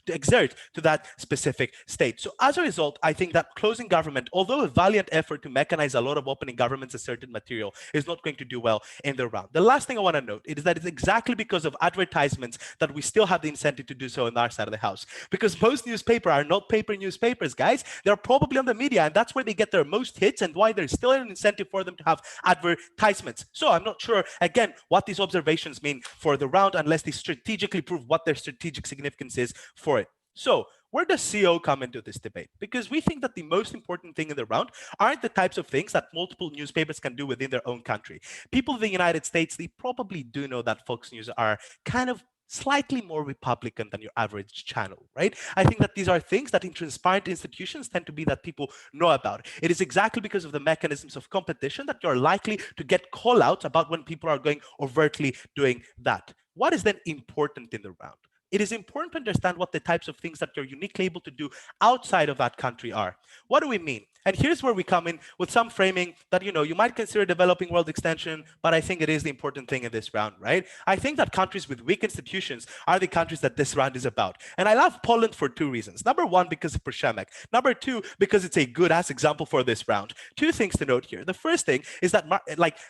exert to that specific state. So as a result, I think that closing government, although a valiant effort to mechanize a lot of opening government's asserted material, is not going to do well in the round. The last thing I want to note is that it's exactly because of advertisements that we still have the incentive to do so on our side of the house. Because most newspapers are not paper newspapers, guys. They're probably on the media, and that's where they get their most hits and why there's still an incentive for them to have advertisements. So I'm not sure, again, what these observations mean for the round unless they strategically prove what their strategic significance is for it. So where does CO come into this debate? Because we think that the most important thing in the round aren't the types of things that multiple newspapers can do within their own country. People in the United States, they probably do know that Fox News are kind of slightly more Republican than your average channel, right? I think that these are things that in transparent institutions tend to be that people know about. It is exactly because of the mechanisms of competition that you're likely to get call outs about when people are going overtly doing that. What is then important in the round? It is important to understand what the types of things that you're uniquely able to do outside of that country are. What do we mean? And here's where we come in with some framing that, you might consider developing world extension, but I think it is the important thing in this round, right? I think that countries with weak institutions are the countries that this round is about. And I love Poland for two reasons. Number one, because of Przemysl. Number two, because it's a good-ass example for this round. Two things to note here. The first thing is that,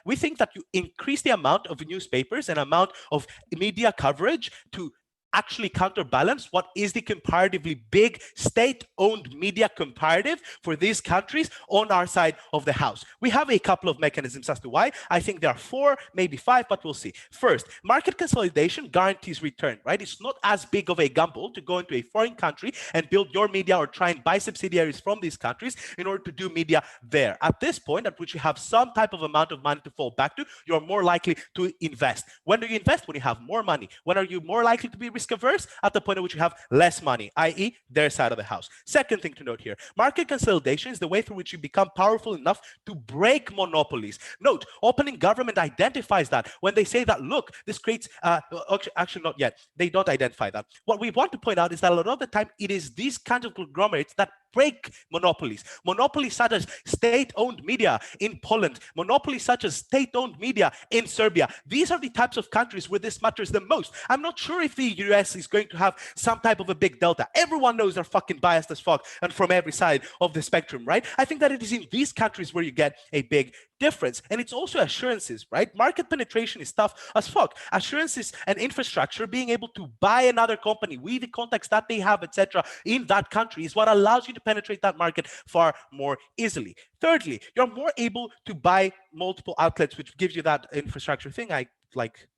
we think that you increase the amount of newspapers and amount of media coverage to actually counterbalance what is the comparatively big state-owned media comparative for these countries on our side of the house. We have a couple of mechanisms as to why. I think there are 4, maybe 5, but we'll see. First, market consolidation guarantees return, right? It's not as big of a gamble to go into a foreign country and build your media or try and buy subsidiaries from these countries in order to do media there. At this point, at which you have some type of amount of money to fall back to, you're more likely to invest. When do you invest? When you have more money. When are you more likely to be risk averse? At the point at which you have less money, i.e. their side of the house. Second thing to note here, market consolidation is the way through which you become powerful enough to break monopolies. Note, opening government identifies that when they say that, look, this creates, actually not yet, they don't identify that. What we want to point out is that a lot of the time it is these kinds of conglomerates that break monopolies. Monopolies such as state-owned media in Poland, monopolies such as state-owned media in Serbia. These are the types of countries where this matters the most. I'm not sure if the US is going to have some type of a big delta. Everyone knows they're fucking biased as fuck and from every side of the spectrum, right? I think that it is in these countries where you get a big difference. And it's also assurances, right? Market penetration is tough as fuck. Assurances and infrastructure, being able to buy another company with the contacts that they have, etc., in that country is what allows you to penetrate that market far more easily. Thirdly, you're more able to buy multiple outlets, which gives you that infrastructure thing. I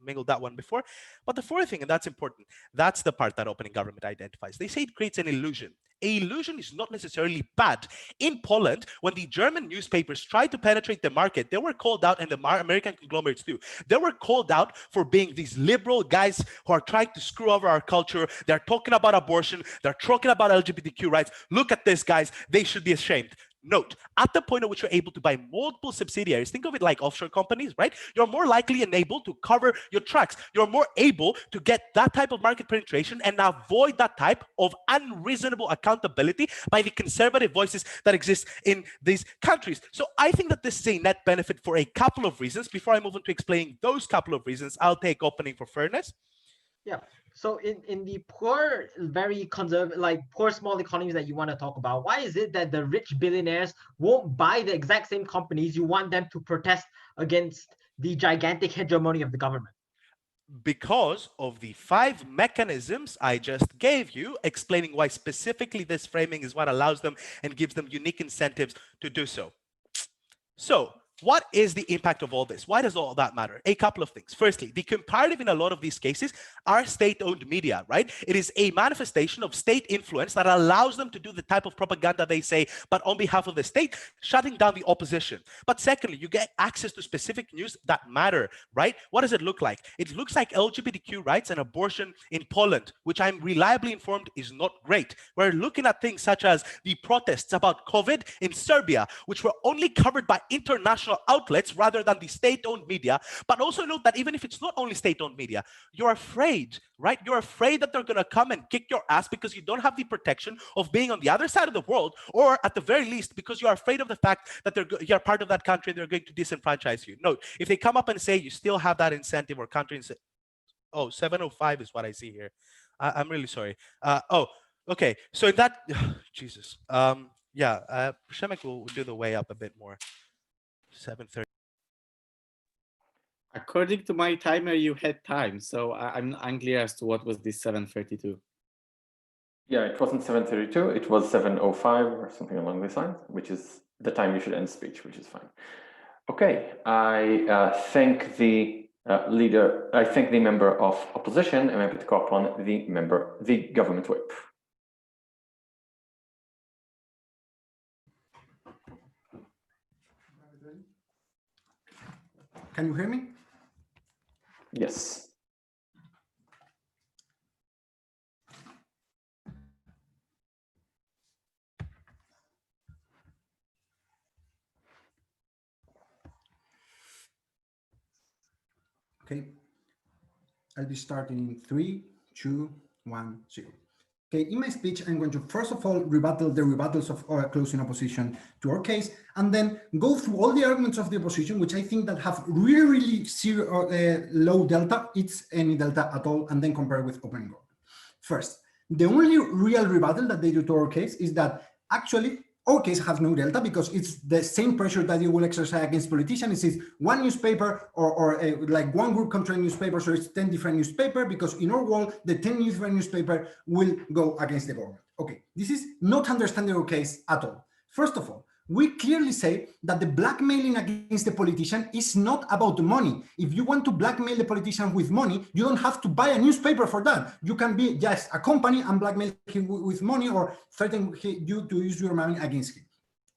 mingled that one before. But the fourth thing, and that's important, that's the part that opening government identifies. They say it creates an illusion. An illusion is not necessarily bad. In Poland, when the German newspapers tried to penetrate the market, they were called out, and the American conglomerates too. They were called out for being these liberal guys who are trying to screw over our culture. They're talking about abortion. They're talking about LGBTQ rights. Look at this, guys. They should be ashamed. Note, at the point at which you're able to buy multiple subsidiaries, think of it like offshore companies, right? You're more likely and able to cover your tracks. You're more able to get that type of market penetration and avoid that type of unreasonable accountability by the conservative voices that exist in these countries. So I think that this is a net benefit for a couple of reasons. Before I move on to explaining those couple of reasons, I'll take opening for fairness. Yeah. So in the poor, very conservative, like poor small economies that you want to talk about, why is it that the rich billionaires won't buy the exact same companies you want them to protest against the gigantic hegemony of the government? Because of the 5 mechanisms I just gave you, explaining why specifically this framing is what allows them and gives them unique incentives to do so. So, what is the impact of all this? Why does all that matter? A couple of things. Firstly, the comparative in a lot of these cases are state-owned media, right? It is a manifestation of state influence that allows them to do the type of propaganda they say, but on behalf of the state, shutting down the opposition. But secondly, you get access to specific news that matter, right? What does it look like? It looks like LGBTQ rights and abortion in Poland, which I'm reliably informed is not great. We're looking at things such as the protests about COVID in Serbia, which were only covered by international outlets rather than the state-owned media. But also note that even if it's not only state-owned media, you're afraid, right? You're afraid that they're going to come and kick your ass because you don't have the protection of being on the other side of the world, or at the very least, because you're afraid of the fact that you're part of that country and they're going to disenfranchise you. Note, if they come up and say you still have that incentive or country incentive, oh, 705 is what I see here. I'm really sorry. Oh, okay. So in that, Jesus. Yeah, Przemek will do the way up a bit more. 7:30. According to my timer, you had time, so I'm unclear as to what was this 7:32. Yeah, it wasn't 7:32, it was 7:05 or something along these lines, which is the time you should end speech, which is fine. Okay, I thank the leader, I thank the member of opposition. I'm happy to call upon the government whip. Can you hear me? Yes. Okay, I'll be starting in 3, 2, 1, 0. Okay, in my speech, I'm going to first of all rebuttal the rebuttals of our closing opposition to our case, and then go through all the arguments of the opposition, which I think that have really zero, low delta, it's any delta at all, and then compare with opening government. First, the only real rebuttal that they do to our case is that actually our case has no delta because it's the same pressure that you will exercise against politicians. It's one newspaper or like one group controlling newspaper, so it's 10 different newspapers, because in our world, the 10 different newspapers will go against the government. Okay, this is not understanding our case at all. First of all, we clearly say that the blackmailing against the politician is not about money. If you want to blackmail the politician with money, you don't have to buy a newspaper for that. You can be just a company and blackmail him with money or threaten you to use your money against him.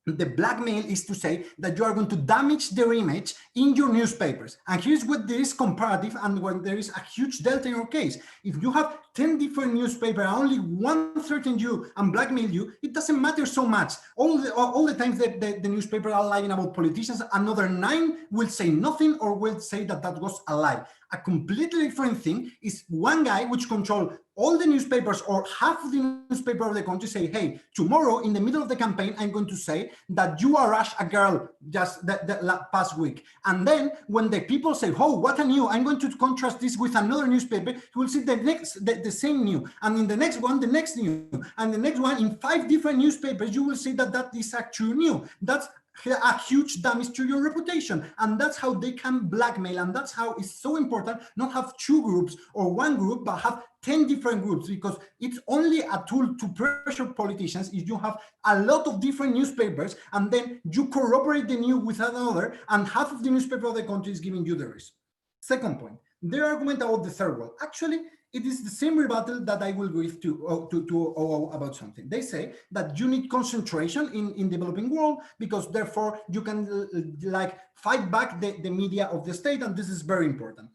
The blackmail is to say that you are going to damage their image in your newspapers. And here's what there is comparative and when there is a huge delta in your case. If you have 10 different newspapers, only one threaten you and blackmail you, it doesn't matter so much. All the times that the newspapers are lying about politicians, another 9 will say nothing or will say that that was a lie. A completely different thing is one guy which controls all the newspapers or half of the newspaper of the country say, hey, tomorrow in the middle of the campaign, I'm going to say that you arrested a girl just the past week. And then when the people say, oh, what a new, I'm going to contrast this with another newspaper, you will see the same new. And in the next one, the next new. And the next one, in 5 different newspapers, you will see that that is actually new. That's a huge damage to your reputation. And that's how they can blackmail. And that's how it's so important not have 2 groups or 1 group, but have 10 different groups, because it's only a tool to pressure politicians if you have a lot of different newspapers and then you corroborate the news with another and half of the newspaper of the country is giving you the risk. Second point, their argument about the third world. Actually, it is the same rebuttal that I will give to OO about something. They say that you need concentration in developing world because therefore you can like fight back the media of the state, and this is very important.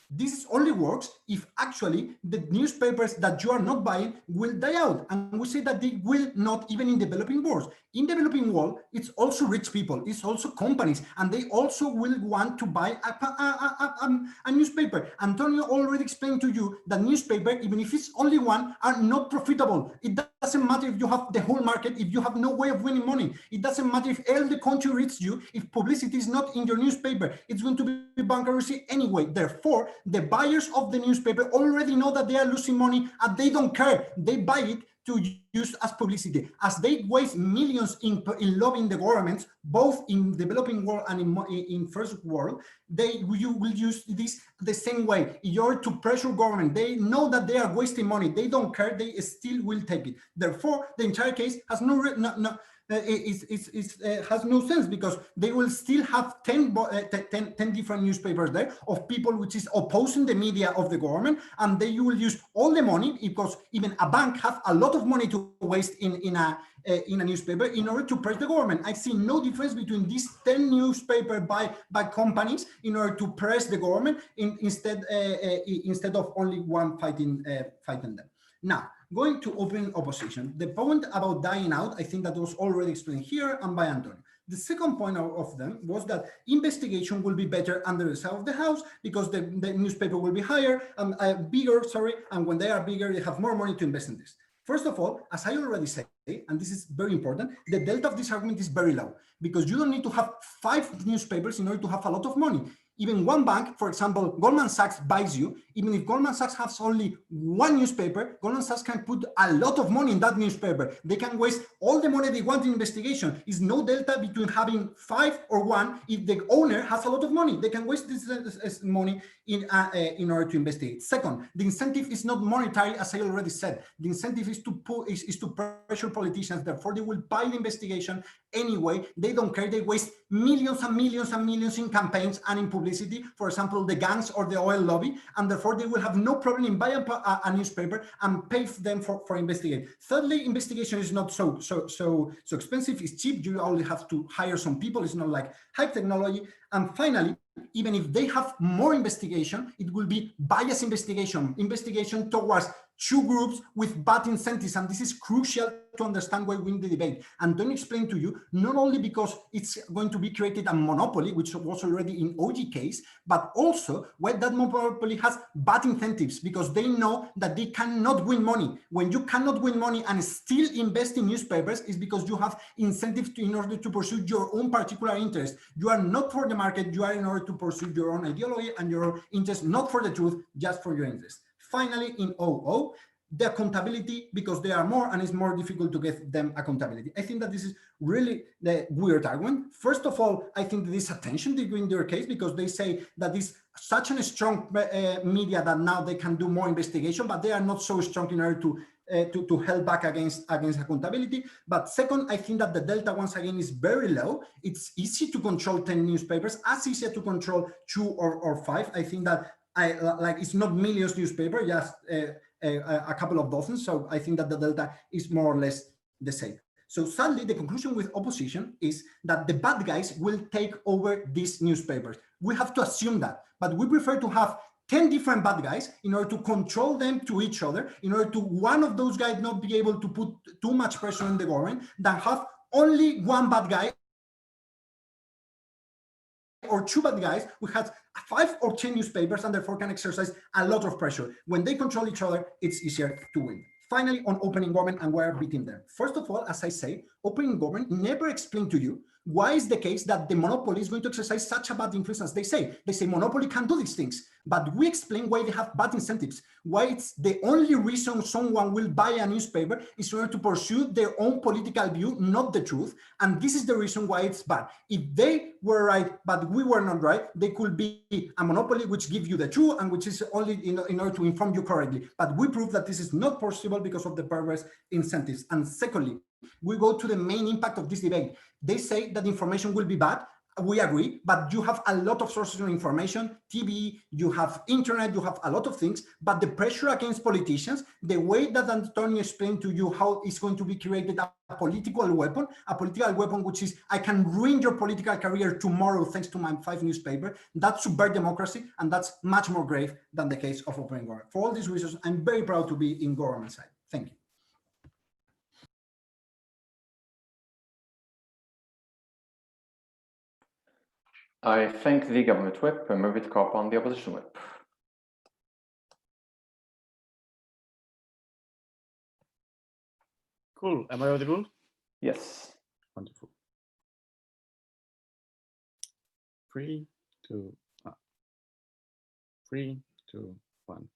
This only works if actually the newspapers that you are not buying will die out. And we say that they will not, even in developing worlds. In developing world, it's also rich people, it's also companies, and they also will want to buy a newspaper. Antonio already explained to you that newspaper, even if it's only one, are not profitable. It doesn't matter if you have the whole market, if you have no way of winning money. It doesn't matter if all the country reads you, if publicity is not in your newspaper, it's going to be bankruptcy anyway. Therefore, the buyers of the newspaper already know that they are losing money and they don't care. They buy it to use as publicity. As they waste millions in lobbying the governments, both in developing world and in first world, you will use this the same way in order to pressure government. They know that they are wasting money. They don't care. They still will take it. Therefore, the entire case has has no sense, because they will still have 10 different newspapers there of people which is opposing the media of the government, and they will use all the money, because even a bank have a lot of money to waste in a newspaper in order to press the government. I see no difference between these 10 newspapers by companies in order to press the government instead of only one fighting them. Now, going to open opposition, the point about dying out, I think that was already explained here and by Antonio. The second point of them was that investigation will be better under the side of the house, because the newspaper will be higher and bigger, and when they are bigger, they have more money to invest in this. First of all, as I already said, and this is very important, the delta of this argument is very low, because you don't need to have 5 newspapers in order to have a lot of money. Even one bank, for example, Goldman Sachs buys you. Even if Goldman Sachs has only 1 newspaper, Goldman Sachs can put a lot of money in that newspaper. They can waste all the money they want in investigation. Is no delta between having 5 or 1. If the owner has a lot of money, they can waste this money in order to investigate. Second, the incentive is not monetary, as I already said. The incentive is to pressure politicians. Therefore, they will buy the investigation anyway. They don't care. They waste millions and millions and millions in campaigns and in publicity, for example, the gangs or the oil lobby, and therefore they will have no problem in buying a newspaper and pay them for investigate. Thirdly, investigation is not so expensive. It's cheap. You only have to hire some people. It's not like high technology. And finally, even if they have more investigation, it will be biased investigation towards 2 groups with bad incentives. And this is crucial to understand why we win the debate. And don't explain to you, not only because it's going to be created a monopoly, which was already in OG case, but also why that monopoly has bad incentives, because they know that they cannot win money. When you cannot win money and still invest in newspapers, is because you have incentives in order to pursue your own particular interest. You are not for the market, you are in order to pursue your own ideology and your interest, not for the truth, just for your interest. Finally, in OO, the accountability, because they are more and it's more difficult to get them accountability. I think that this is really the weird argument. First of all, I think there is a tension between their case, because they say that it's such a strong media that now they can do more investigation, but they are not so strong in order to help back against accountability. But second, I think that the delta once again is very low. It's easy to control 10 newspapers, as easy to control 2 or 5. I think that it's not millions newspaper, just a couple of dozens. So I think that the delta is more or less the same. So sadly, the conclusion with opposition is that the bad guys will take over these newspapers. We have to assume that, but we prefer to have 10 different bad guys in order to control them to each other, in order to one of those guys not be able to put too much pressure on the government, than have only one bad guy or 2 bad guys who has 5 or 10 newspapers and therefore can exercise a lot of pressure. When they control each other, it's easier to win. Finally, on opening government and where beating them. First of all, as I say, opening government never explained to you why is the case that the monopoly is going to exercise such a bad influence as they say? They say monopoly can do these things, but we explain why they have bad incentives, why it's the only reason someone will buy a newspaper is in order to pursue their own political view, not the truth. And this is the reason why it's bad. If they were right, but we were not right, they could be a monopoly which gives you the truth and which is only in order to inform you correctly. But we prove that this is not possible because of the perverse incentives. And secondly, we go to the main impact of this debate. They say that information will be bad. We agree, but you have a lot of sources of information, TV, you have internet, you have a lot of things, but the pressure against politicians, the way that Antonio explained to you how it's going to be created a political weapon which is, I can ruin your political career tomorrow thanks to my 5 newspapers, that subvert democracy, and that's much more grave than the case of open government. For all these reasons, I'm very proud to be in government side. Thank you. I thank the government whip and move it cop on the opposition whip. Cool. Am I audible? Yes. Wonderful. 3, 2, 1. 3, 2, 1.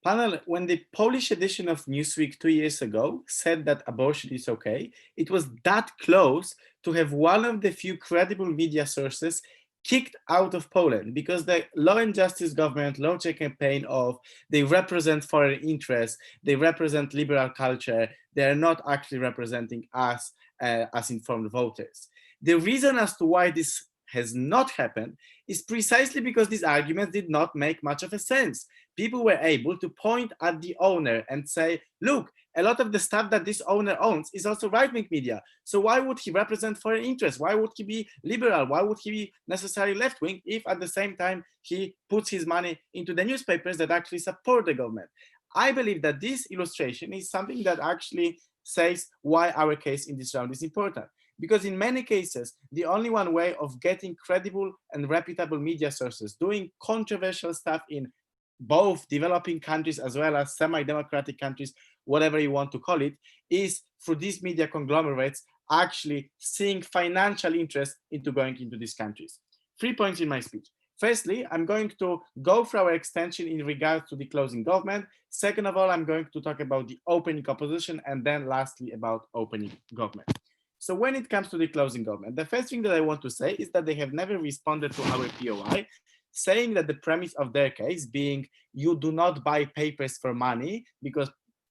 Panel, when the Polish edition of Newsweek 2 years ago said that abortion is okay, it was that close to have one of the few credible media sources kicked out of Poland because the Law and Justice government launched a campaign of they represent foreign interests, they represent liberal culture, they are not actually representing us as informed voters. The reason as to why this has not happened is precisely because these arguments did not make much of a sense. People were able to point at the owner and say, look, a lot of the stuff that this owner owns is also right-wing media. So why would he represent foreign interests? Why would he be liberal? Why would he be necessarily left-wing if at the same time he puts his money into the newspapers that actually support the government? I believe that this illustration is something that actually says why our case in this round is important. Because in many cases, the only one way of getting credible and reputable media sources doing controversial stuff in both developing countries as well as semi-democratic countries, whatever you want to call it, is through these media conglomerates actually seeing financial interest into going into these countries. 3 points in my speech. Firstly, I'm going to go through our extension in regards to the closing government. Second of all, I'm going to talk about the opening opposition, and then lastly about opening government. So when it comes to the closing government, the first thing that I want to say is that they have never responded to our POI, saying that the premise of their case being you do not buy papers for money because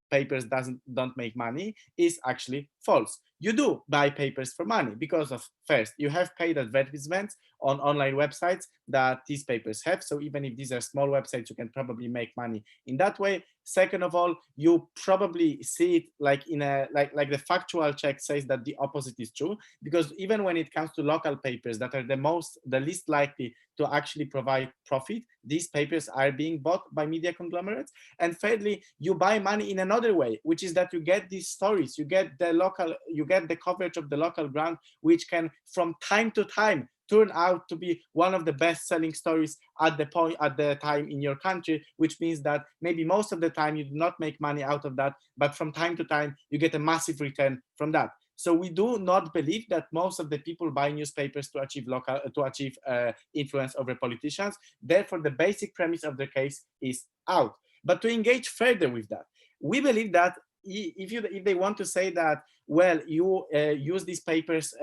papers don't make money is actually false. You do buy papers for money because of, first, you have paid advertisements on online websites that these papers have. So even if these are small websites, you can probably make money in that way. Second of all, you probably see it like in a like the factual check says that the opposite is true, because even when it comes to local papers that are the least likely to actually provide profit, these papers are being bought by media conglomerates. And thirdly, you buy money in another way, which is that you get these stories, you get the coverage of the local ground, which can from time to time turn out to be one of the best-selling stories at the time in your country, which means that maybe most of the time you do not make money out of that, but from time to time you get a massive return from that. So we do not believe that most of the people buy newspapers to achieve influence over politicians. Therefore, the basic premise of the case is out. But to engage further with that, we believe that if they want to say that, well, you use these papers.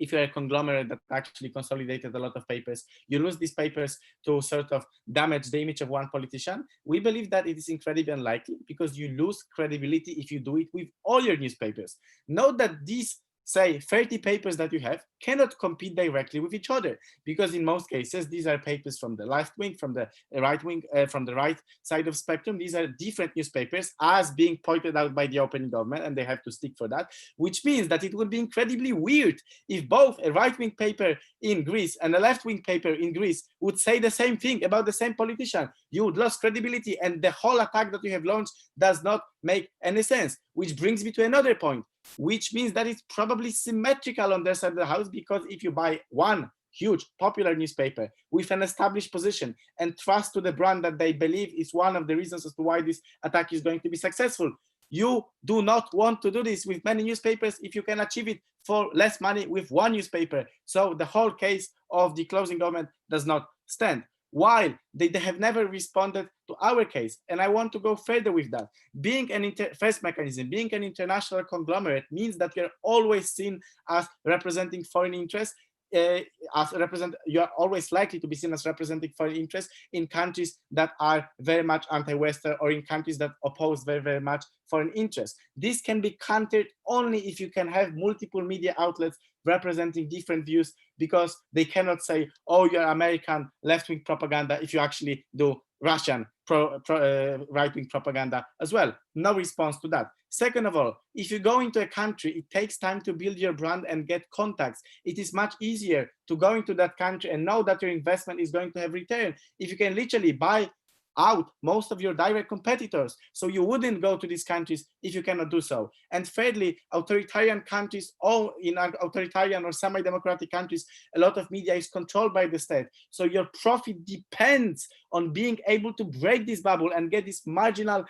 If you're a conglomerate that actually consolidated a lot of papers, you lose these papers to sort of damage the image of one politician. We believe that it is incredibly unlikely because you lose credibility if you do it with all your newspapers. Note that these, say, 30 papers that you have cannot compete directly with each other, because in most cases, these are papers from the left wing, from the right wing, from the right side of spectrum. These are different newspapers as being pointed out by the opening government, and they have to stick for that, which means that it would be incredibly weird if both a right-wing paper in Greece and a left-wing paper in Greece would say the same thing about the same politician. You would lose credibility, and the whole attack that you have launched does not make any sense, which brings me to another point, which means that it's probably symmetrical on their side of the house, because if you buy one huge popular newspaper with an established position and trust to the brand that they believe is one of the reasons as to why this attack is going to be successful, You do not want to do this with many newspapers if you can achieve it for less money with one newspaper. So the whole case of the closing government does not stand. While they have never responded to our case, and I want to go further with that. Being an first mechanism, being an international conglomerate means that we are always seen as representing foreign interests. You are always likely to be seen as representing foreign interests in countries that are very much anti-Western, or in countries that oppose very, very much foreign interests. This can be countered only if you can have multiple media outlets representing different views, because they cannot say, oh, you're American left-wing propaganda, if you actually do Russian right-wing propaganda as well. No response to that. Second of all, if you go into a country, it takes time to build your brand and get contacts. It is much easier to go into that country and know that your investment is going to have return if you can literally buy out most of your direct competitors. So you wouldn't go to these countries if you cannot do so. And thirdly, authoritarian countries, or in authoritarian or semi-democratic countries, a lot of media is controlled by the state. So your profit depends on being able to break this bubble and get this marginal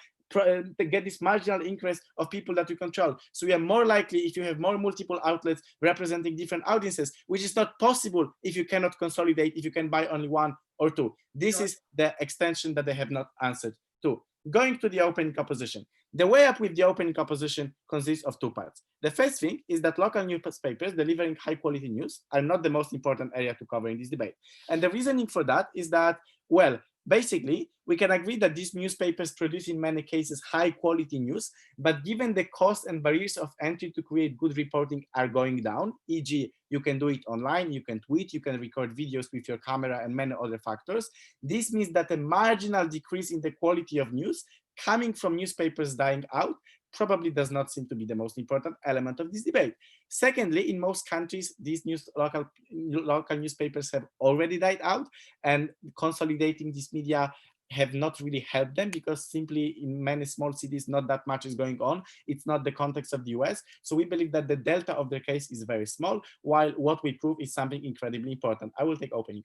interest of people that you control. So we are more likely if you have more multiple outlets representing different audiences, which is not possible if you cannot consolidate, if you can buy only one or two. This is the extension that they have not answered to. Going to the opening opposition. The way up with the opening opposition consists of two parts. The first thing is that local newspapers delivering high quality news are not the most important area to cover in this debate. And the reasoning for that is that, well, basically, we can agree that these newspapers produce in many cases high quality news, but given the cost and barriers of entry to create good reporting are going down, e.g. you can do it online, you can tweet, you can record videos with your camera and many other factors. This means that a marginal decrease in the quality of news coming from newspapers dying out probably does not seem to be the most important element of this debate. Secondly, in most countries, these local newspapers have already died out, and consolidating this media have not really helped them, because simply in many small cities, not that much is going on. It's not the context of the US. So we believe that the delta of their case is very small, while what we prove is something incredibly important. I will take opening.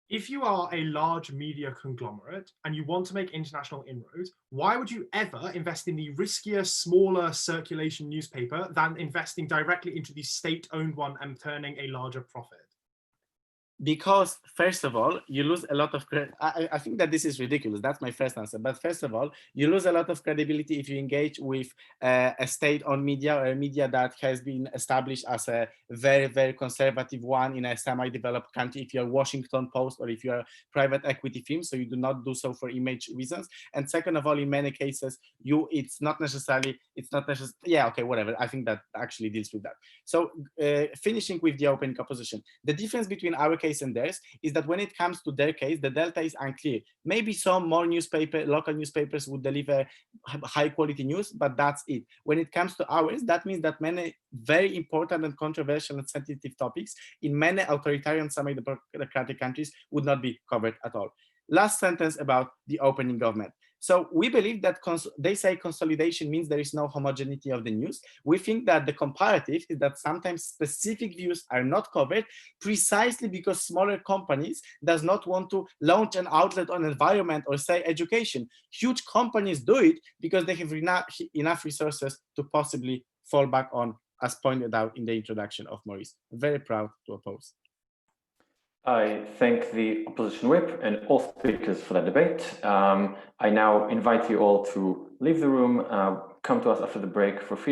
If you are a large media conglomerate and you want to make international inroads, why would you ever invest in the riskier, smaller circulation newspaper than investing directly into the state-owned one and turning a larger profit? Because first of all, you lose a lot of credit. I think that this is ridiculous. That's my first answer. But first of all, you lose a lot of credibility if you engage with a state-owned media, or a media that has been established as a very, very conservative one in a semi-developed country. If you're Washington Post, or if you're a private equity firm, so you do not do so for image reasons. And second of all, in many cases, it's not necessarily. Yeah, okay, whatever. I think that actually deals with that. So finishing with the opening opposition, the difference between our case and theirs is that when it comes to their case, the delta is unclear. Maybe some more local newspapers would deliver high quality news, but that's it. When it comes to ours, that means that many very important and controversial and sensitive topics in many authoritarian semi-democratic countries would not be covered at all. Last sentence about the opening government. So we believe that they say consolidation means there is no homogeneity of the news. We think that the comparative is that sometimes specific views are not covered precisely because smaller companies does not want to launch an outlet on environment or say education. Huge companies do it because they have enough resources to possibly fall back on, as pointed out in the introduction of Maurice. Very proud to oppose. I thank the opposition whip and all speakers for that debate. I now invite you all to leave the room, come to us after the break for feedback.